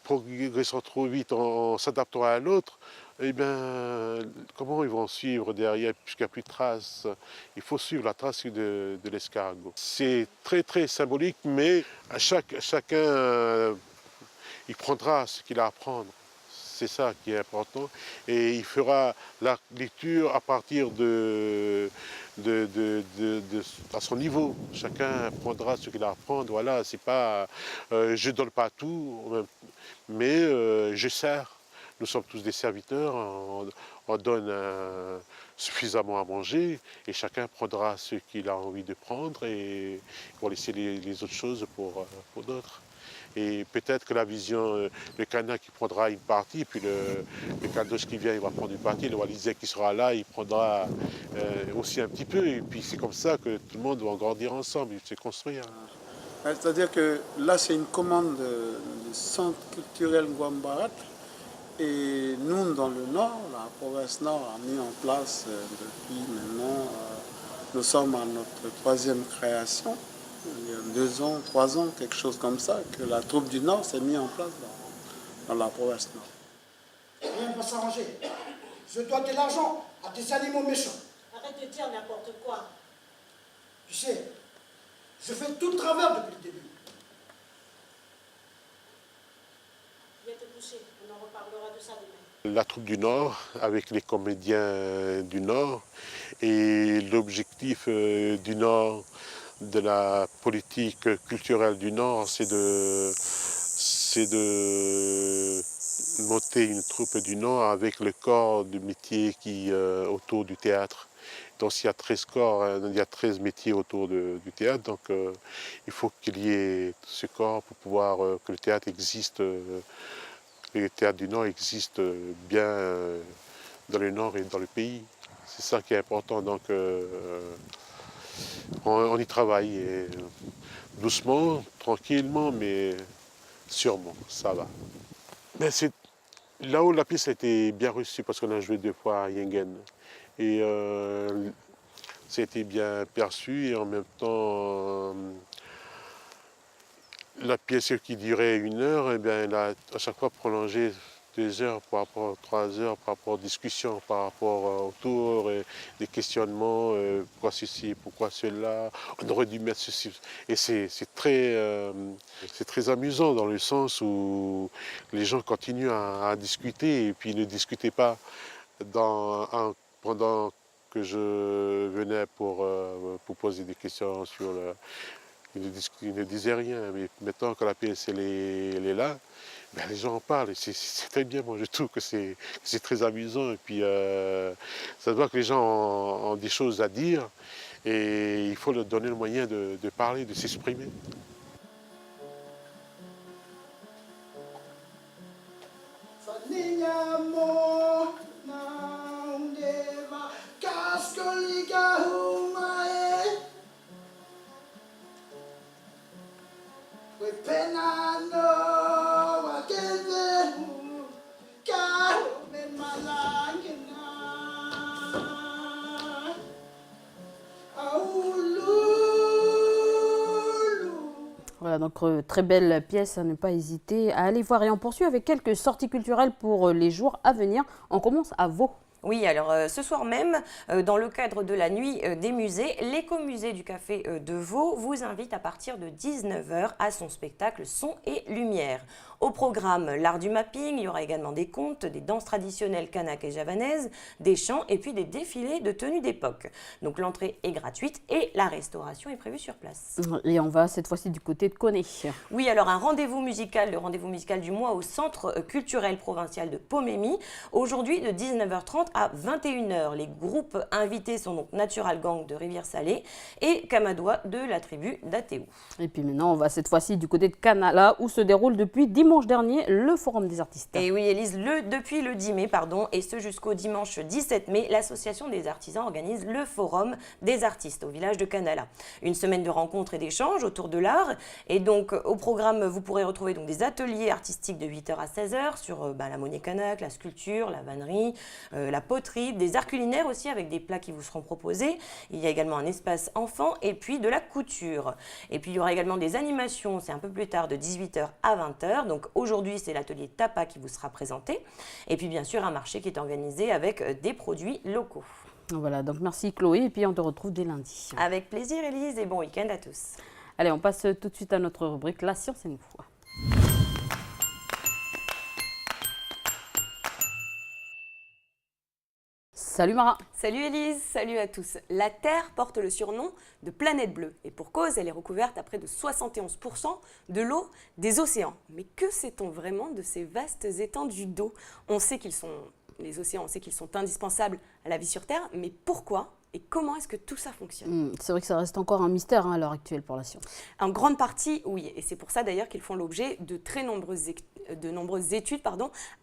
progressons trop vite en s'adaptant à l'autre, eh bien, comment ils vont suivre derrière puisqu'il n'y a plus de traces? Il faut suivre la trace de l'escargot. C'est très très symbolique, mais chacun il prendra ce qu'il a à prendre. C'est ça qui est important. Et il fera la lecture à partir à son niveau. Chacun prendra ce qu'il a à prendre. Voilà, c'est pas, je donne pas tout, mais je sers. Nous sommes tous des serviteurs, on donne suffisamment à manger et chacun prendra ce qu'il a envie de prendre et pour laisser les autres choses pour d'autres. Et peut-être que la vision, le Kanak qui prendra une partie, puis le Kadosh qui vient, il va prendre une partie, le Walisien qui sera là, il prendra aussi un petit peu. Et puis c'est comme ça que tout le monde va grandir ensemble, se construire. C'est-à-dire que là, c'est une commande du centre culturel Ngouambarat. Et nous, dans le Nord, la province Nord a mis en place depuis maintenant, nous sommes à notre 3e création. Il y a 2 ans, 3 ans, quelque chose comme ça, que la troupe du Nord s'est mise en place dans la province Nord. Rien ne va s'arranger. Je dois de l'argent à des animaux méchants. Arrête de dire n'importe quoi. Tu sais, je fais tout le travers depuis le début. Viens te coucher, on en reparlera de ça demain. La troupe du Nord, avec les comédiens du Nord, et l'objectif du Nord, de la politique culturelle du Nord, c'est de monter une troupe du Nord avec le corps de métier qui autour du théâtre. Donc il y a 13 corps, il y a 13 métiers autour du théâtre, donc il faut qu'il y ait ce corps pour pouvoir que le théâtre existe, le théâtre du Nord existe bien dans le Nord et dans le pays. C'est ça qui est important, donc on y travaille, et doucement, tranquillement, mais sûrement, ça va. Mais là où la pièce a été bien reçue, parce qu'on a joué 2 fois à Yengen, et ça a été bien perçu, et en même temps, la pièce qui durait 1 heure, eh bien, elle a à chaque fois prolongé 2 heures par rapport à 3 heures, par rapport aux discussions, par rapport autour, des questionnements, pourquoi ceci, pourquoi cela, on aurait dû mettre ceci. Et c'est très amusant dans le sens où les gens continuent à discuter et puis ils ne discutaient pas pendant que je venais pour poser des questions sur le... Ils ne disaient rien, mais maintenant que la pièce elle est là, ben, les gens en parlent, et c'est très bien, moi je trouve que c'est très amusant, et puis ça se voit que les gens ont des choses à dire, et il faut leur donner le moyen de parler, de s'exprimer. Voilà, donc très belle pièce, à ne pas hésiter à aller voir. Et on poursuit avec quelques sorties culturelles pour les jours à venir. On commence à Vaud. Oui, alors ce soir même, dans le cadre de la nuit des musées, l'écomusée du Café de Vaud vous invite à partir de 19 h à son spectacle Son et Lumière. Au programme, l'art du mapping, il y aura également des contes, des danses traditionnelles kanak et javanaises, des chants et puis des défilés de tenues d'époque. Donc l'entrée est gratuite et la restauration est prévue sur place. Et on va cette fois-ci du côté de Koné. Oui, alors un rendez-vous musical, le rendez-vous musical du mois au Centre culturel provincial de Pomémy. Aujourd'hui de 19h30 à 21h. Les groupes invités sont donc Natural Gang de Rivière-Salée et Kamadoua de la tribu d'Atéou. Et puis maintenant, on va cette fois-ci du côté de Canala où se déroule depuis dimanche dernier le Forum des artistes. Et oui, Élise, depuis le 10 mai, et ce jusqu'au dimanche 17 mai, l'association des artisans organise le Forum des artistes au village de Canala. Une semaine de rencontres et d'échanges autour de l'art. Et donc, au programme, vous pourrez retrouver donc des ateliers artistiques de 8h à 16h sur la monnaie kanak, la sculpture, la vannerie, la poterie, des arts culinaires aussi avec des plats qui vous seront proposés. Il y a également un espace enfant et puis de la couture. Et puis, il y aura également des animations, c'est un peu plus tard, de 18h à 20h. Donc, aujourd'hui, c'est l'atelier Tapa qui vous sera présenté. Et puis, bien sûr, un marché qui est organisé avec des produits locaux. Voilà, donc merci Chloé et puis on te retrouve dès lundi. Avec plaisir Élise et bon week-end à tous. Allez, on passe tout de suite à notre rubrique La science et une fois. Salut Mara. Salut Élise, salut à tous. La Terre porte le surnom de planète bleue et pour cause, elle est recouverte à près de 71% de l'eau des océans. Mais que sait-on vraiment de ces vastes étendues d'eau? On sait qu'ils sont, les océans, on sait qu'ils sont indispensables à la vie sur Terre, mais pourquoi et comment est-ce que tout ça fonctionne? C'est vrai que ça reste encore un mystère à l'heure actuelle pour la science. En grande partie, oui. Et c'est pour ça d'ailleurs qu'ils font l'objet de très nombreuses études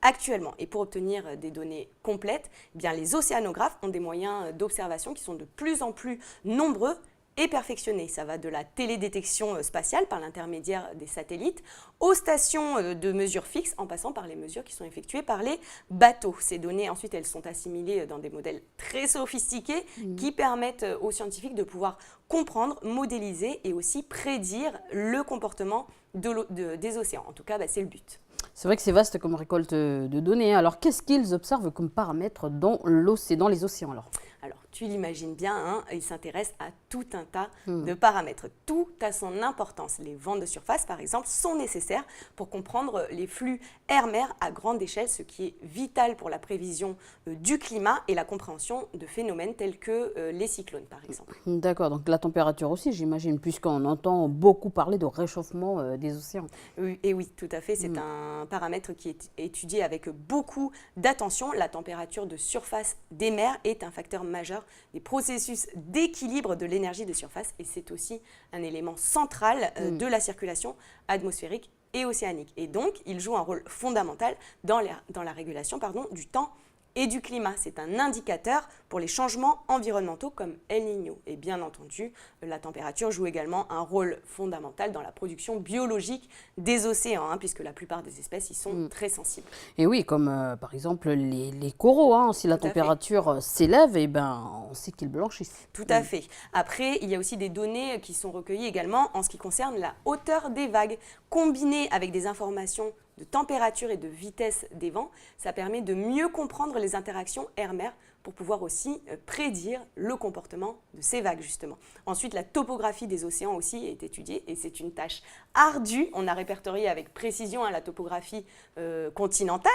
actuellement. Et pour obtenir des données complètes, eh bien, les océanographes ont des moyens d'observation qui sont de plus en plus nombreux et perfectionnés. Ça va de la télédétection spatiale par l'intermédiaire des satellites aux stations de mesure fixe en passant par les mesures qui sont effectuées par les bateaux. Ces données, ensuite, elles sont assimilées dans des modèles très sophistiqués qui permettent aux scientifiques de pouvoir comprendre, modéliser et aussi prédire le comportement des océans. En tout cas, c'est le but. C'est vrai que c'est vaste comme récolte de données. Alors, qu'est-ce qu'ils observent comme paramètres dans les océans alors? Alors, tu l'imagines bien, hein, ils s'intéressent à tout un tas de paramètres. Tout a son importance. Les vents de surface, par exemple, sont nécessaires pour comprendre les flux air-mer à grande échelle, ce qui est vital pour la prévision du climat et la compréhension de phénomènes tels que les cyclones, par exemple. D'accord, donc la température aussi, j'imagine, puisqu'on entend beaucoup parler de réchauffement des océans. Oui, et oui, tout à fait. C'est un paramètre qui est étudié avec beaucoup d'attention. La température de surface des mers est un facteur majeur des processus d'équilibre de l'énergie de surface et c'est aussi un élément central de la circulation atmosphérique et océanique. Et donc, il joue un rôle fondamental dans la régulation du temps et du climat. C'est un indicateur pour les changements environnementaux comme El Niño. Et bien entendu, la température joue également un rôle fondamental dans la production biologique des océans, puisque la plupart des espèces y sont très sensibles. Et oui, comme par exemple les coraux, si la température s'élève, on sait qu'ils blanchissent. Tout à fait. Après, il y a aussi des données qui sont recueillies également en ce qui concerne la hauteur des vagues. Combinées avec des informations de température et de vitesse des vents, ça permet de mieux comprendre les interactions air-mer pour pouvoir aussi prédire le comportement de ces vagues, justement. Ensuite, la topographie des océans aussi est étudiée et c'est une tâche ardue. On a répertorié avec précision la topographie continentale,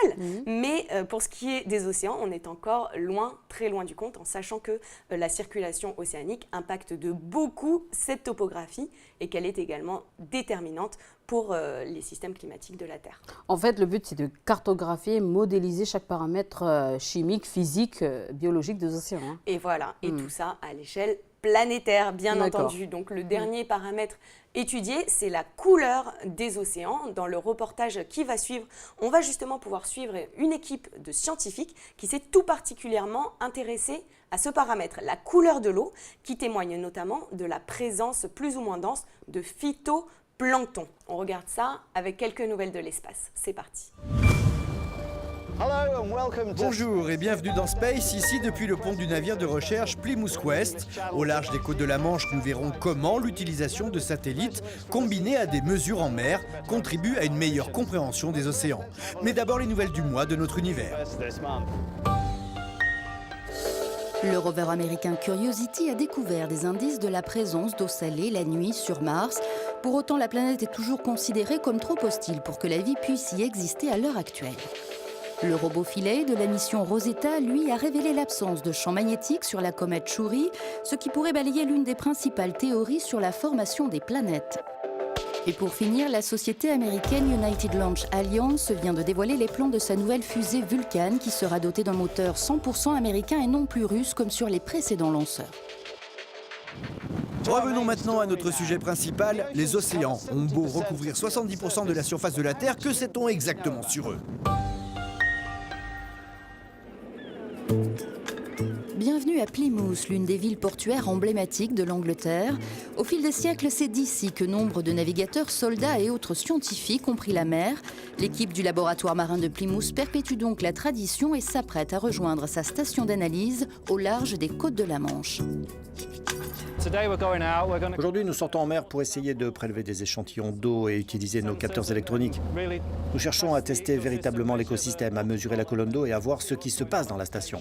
mais pour ce qui est des océans, on est encore loin, très loin du compte, en sachant que la circulation océanique impacte de beaucoup cette topographie et qu'elle est également déterminante pour les systèmes climatiques de la Terre. En fait, le but, c'est de cartographier, modéliser chaque paramètre chimique, physique, biologique des océans. Et voilà, et tout ça à l'échelle planétaire, bien entendu. Donc le dernier paramètre étudié, c'est la couleur des océans. Dans le reportage qui va suivre, on va justement pouvoir suivre une équipe de scientifiques qui s'est tout particulièrement intéressée à ce paramètre, la couleur de l'eau, qui témoigne notamment de la présence plus ou moins dense de phytoplancton. On regarde ça avec quelques nouvelles de l'espace. C'est parti. Bonjour et bienvenue dans Space, ici depuis le pont du navire de recherche Plymouth West. Au large des côtes de la Manche, nous verrons comment l'utilisation de satellites combinés à des mesures en mer contribue à une meilleure compréhension des océans. Mais d'abord les nouvelles du mois de notre univers. Le rover américain Curiosity a découvert des indices de la présence d'eau salée la nuit sur Mars, Pour autant, la planète est toujours considérée comme trop hostile pour que la vie puisse y exister à l'heure actuelle. Le robot Philae de la mission Rosetta, lui, a révélé l'absence de champ magnétique sur la comète Chury, ce qui pourrait balayer l'une des principales théories sur la formation des planètes. Et pour finir, la société américaine United Launch Alliance vient de dévoiler les plans de sa nouvelle fusée Vulcan qui sera dotée d'un moteur 100% américain et non plus russe comme sur les précédents lanceurs. Revenons maintenant à notre sujet principal, les océans. Ont beau recouvrir 70% de la surface de la Terre, que sait-on exactement sur eux ? Bienvenue à Plymouth, l'une des villes portuaires emblématiques de l'Angleterre. Au fil des siècles, c'est d'ici que nombre de navigateurs, soldats et autres scientifiques ont pris la mer. L'équipe du laboratoire marin de Plymouth perpétue donc la tradition et s'apprête à rejoindre sa station d'analyse au large des côtes de la Manche. Aujourd'hui, nous sortons en mer pour essayer de prélever des échantillons d'eau et utiliser nos capteurs électroniques. Nous cherchons à tester véritablement l'écosystème, à mesurer la colonne d'eau et à voir ce qui se passe dans la station.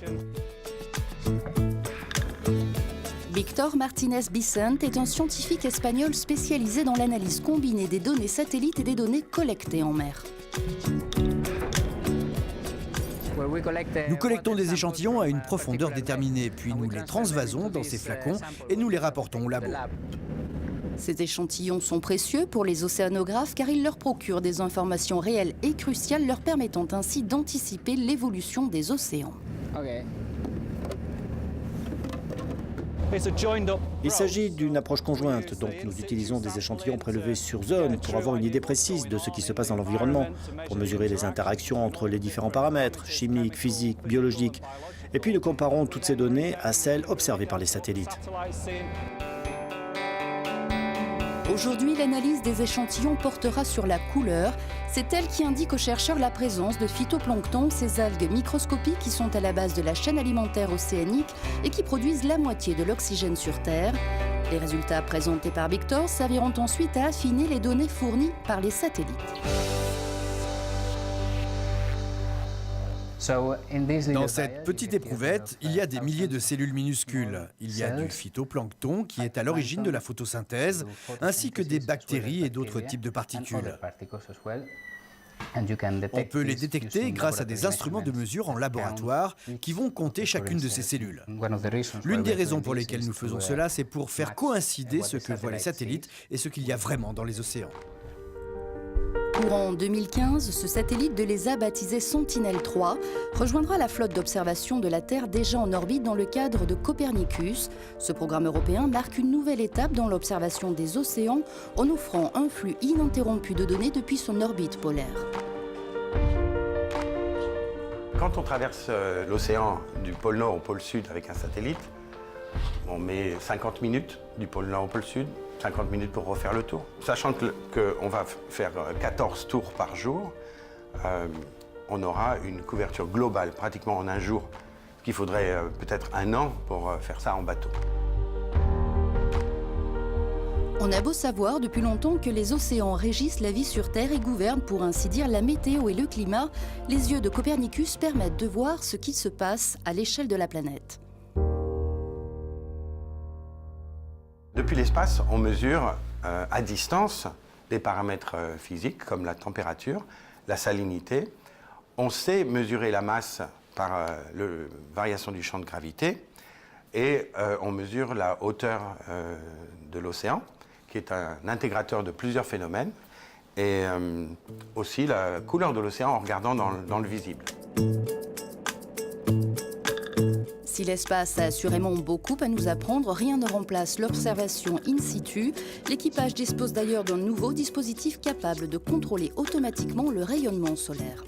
Víctor Martínez Vicent est un scientifique espagnol spécialisé dans l'analyse combinée des données satellites et des données collectées en mer. Nous collectons des échantillons à une profondeur déterminée, puis nous les transvasons dans ces flacons et nous les rapportons au labo. Ces échantillons sont précieux pour les océanographes car ils leur procurent des informations réelles et cruciales, leur permettant ainsi d'anticiper l'évolution des océans. Il s'agit d'une approche conjointe, donc nous utilisons des échantillons prélevés sur zone pour avoir une idée précise de ce qui se passe dans l'environnement, pour mesurer les interactions entre les différents paramètres, chimiques, physiques, biologiques, et puis nous comparons toutes ces données à celles observées par les satellites. Aujourd'hui, l'analyse des échantillons portera sur la couleur. C'est elle qui indique aux chercheurs la présence de phytoplancton, ces algues microscopiques qui sont à la base de la chaîne alimentaire océanique et qui produisent la moitié de l'oxygène sur Terre. Les résultats présentés par Víctor serviront ensuite à affiner les données fournies par les satellites. Dans cette petite éprouvette, il y a des milliers de cellules minuscules. Il y a du phytoplancton qui est à l'origine de la photosynthèse, ainsi que des bactéries et d'autres types de particules. On peut les détecter grâce à des instruments de mesure en laboratoire qui vont compter chacune de ces cellules. L'une des raisons pour lesquelles nous faisons cela, c'est pour faire coïncider ce que voient les satellites et ce qu'il y a vraiment dans les océans. Courant 2015, ce satellite de l'ESA baptisé Sentinel-3 rejoindra la flotte d'observation de la Terre déjà en orbite dans le cadre de Copernicus. Ce programme européen marque une nouvelle étape dans l'observation des océans en offrant un flux ininterrompu de données depuis son orbite polaire. Quand on traverse l'océan du pôle Nord au pôle Sud avec un satellite, on met 50 minutes du pôle Nord au pôle Sud, 50 minutes pour refaire le tour. Sachant qu'on va faire 14 tours par jour, on aura une couverture globale pratiquement en un jour, qu'il faudrait peut-être un an pour faire ça en bateau. On a beau savoir depuis longtemps que les océans régissent la vie sur Terre et gouvernent pour ainsi dire la météo et le climat, les yeux de Copernicus permettent de voir ce qui se passe à l'échelle de la planète. Depuis l'espace, on mesure à distance des paramètres physiques comme la température, la salinité. On sait mesurer la masse par la variation du champ de gravité et on mesure la hauteur de l'océan, qui est un intégrateur de plusieurs phénomènes, et aussi la couleur de l'océan en regardant dans le visible. Si l'espace a assurément beaucoup à nous apprendre, rien ne remplace l'observation in situ. L'équipage dispose d'ailleurs d'un nouveau dispositif capable de contrôler automatiquement le rayonnement solaire.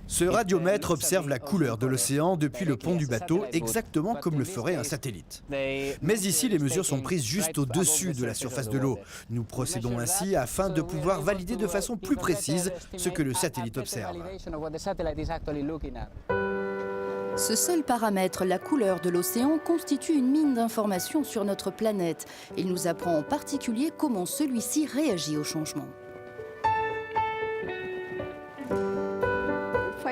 Ce radiomètre observe la couleur de l'océan depuis le pont du bateau, exactement comme le ferait un satellite. Mais ici, les mesures sont prises juste au-dessus de la surface de l'eau. Nous procédons ainsi afin de pouvoir valider de façon plus précise ce que le satellite observe. Ce seul paramètre, la couleur de l'océan, constitue une mine d'informations sur notre planète. Il nous apprend en particulier comment celui-ci réagit au changement.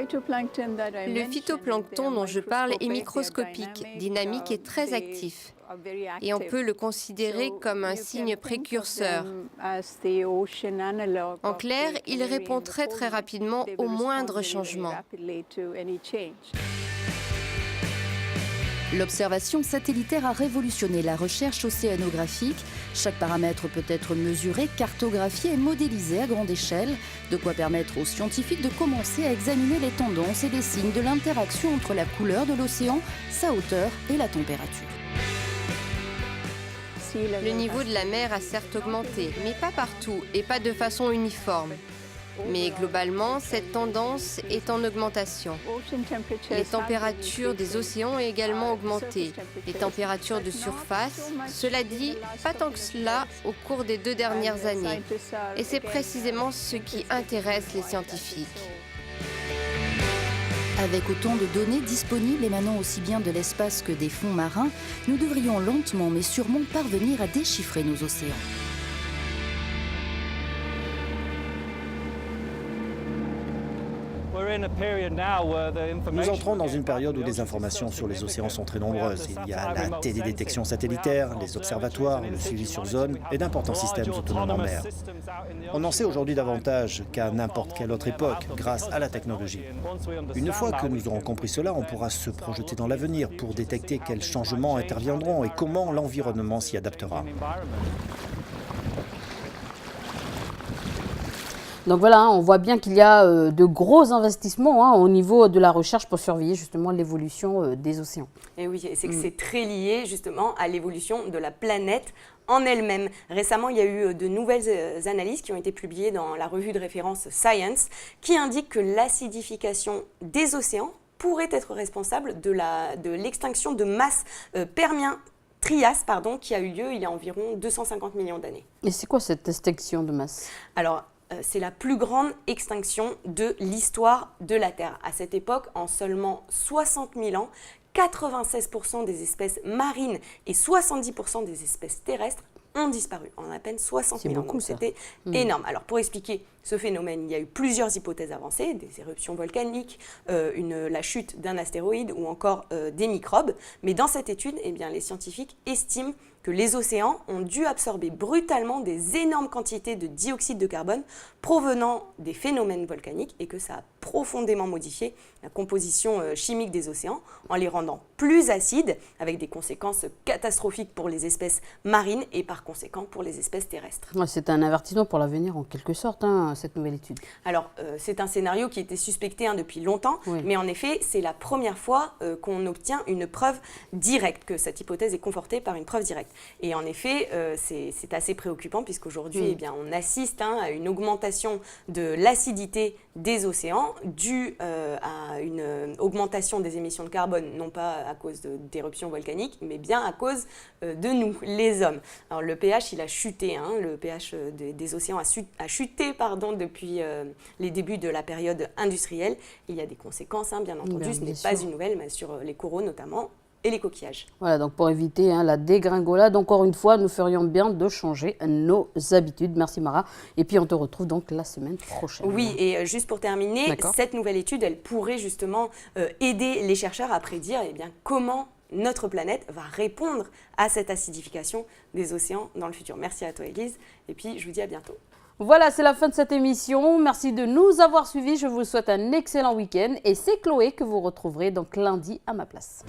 Le phytoplancton dont je parle est microscopique, dynamique et très actif. Et on peut le considérer comme un signe précurseur. En clair, il répond très rapidement au moindre changement. L'observation satellitaire a révolutionné la recherche océanographique. Chaque paramètre peut être mesuré, cartographié et modélisé à grande échelle, de quoi permettre aux scientifiques de commencer à examiner les tendances et les signes de l'interaction entre la couleur de l'océan, sa hauteur et la température. Le niveau de la mer a certes augmenté, mais pas partout et pas de façon uniforme. Mais globalement, cette tendance est en augmentation. Les températures des océans ont également augmenté. Les températures de surface, cela dit, pas tant que cela au cours des 2 dernières années. Et c'est précisément ce qui intéresse les scientifiques. Avec autant de données disponibles émanant aussi bien de l'espace que des fonds marins, nous devrions lentement mais sûrement parvenir à déchiffrer nos océans. Nous entrons dans une période où les informations sur les océans sont très nombreuses. Il y a la télédétection satellitaire, les observatoires, le suivi sur zone et d'importants systèmes autonomes en mer. On en sait aujourd'hui davantage qu'à n'importe quelle autre époque grâce à la technologie. Une fois que nous aurons compris cela, on pourra se projeter dans l'avenir pour détecter quels changements interviendront et comment l'environnement s'y adaptera. Donc voilà, on voit bien qu'il y a de gros investissements au niveau de la recherche pour surveiller justement l'évolution des océans. Et oui, c'est que c'est très lié justement à l'évolution de la planète en elle-même. Récemment, il y a eu de nouvelles analyses qui ont été publiées dans la revue de référence Science qui indiquent que l'acidification des océans pourrait être responsable de l'extinction de masse Permien-Trias, qui a eu lieu il y a environ 250 millions d'années. Et c'est quoi cette extinction de masse? Alors, c'est la plus grande extinction de l'histoire de la Terre. À cette époque, en seulement 60 000 ans, 96% des espèces marines et 70% des espèces terrestres ont disparu en à peine 60 000 ans. Donc c'était énorme. Alors pour expliquer ce phénomène, il y a eu plusieurs hypothèses avancées, des éruptions volcaniques, la chute d'un astéroïde ou encore des microbes. Mais dans cette étude, les scientifiques estiment que les océans ont dû absorber brutalement des énormes quantités de dioxyde de carbone provenant des phénomènes volcaniques et que ça a profondément modifié la composition chimique des océans en les rendant plus acides avec des conséquences catastrophiques pour les espèces marines et par conséquent pour les espèces terrestres. Ouais, c'est un avertissement pour l'avenir en quelque sorte, cette nouvelle étude. Alors, c'est un scénario qui était suspecté depuis longtemps, mais en effet, c'est la première fois qu'on obtient une preuve directe, que cette hypothèse est confortée par une preuve directe. Et en effet, c'est assez préoccupant puisqu'aujourd'hui, on assiste à une augmentation de l'acidité des océans due à une augmentation des émissions de carbone, non pas à cause d'éruptions volcaniques, mais bien à cause de nous, les hommes. Alors le pH, il a chuté, le pH des océans a chuté depuis les débuts de la période industrielle. Il y a des conséquences, bien entendu, ce n'est pas une nouvelle, mais sur les coraux notamment, et les coquillages. Voilà, donc pour éviter la dégringolade, encore une fois, nous ferions bien de changer nos habitudes. Merci Mara. Et puis on te retrouve donc la semaine prochaine. Oui, et juste pour terminer, cette nouvelle étude, elle pourrait justement aider les chercheurs à prédire comment notre planète va répondre à cette acidification des océans dans le futur. Merci à toi Élise, et puis je vous dis à bientôt. Voilà, c'est la fin de cette émission. Merci de nous avoir suivis. Je vous souhaite un excellent week-end. Et c'est Chloé que vous retrouverez donc lundi à ma place.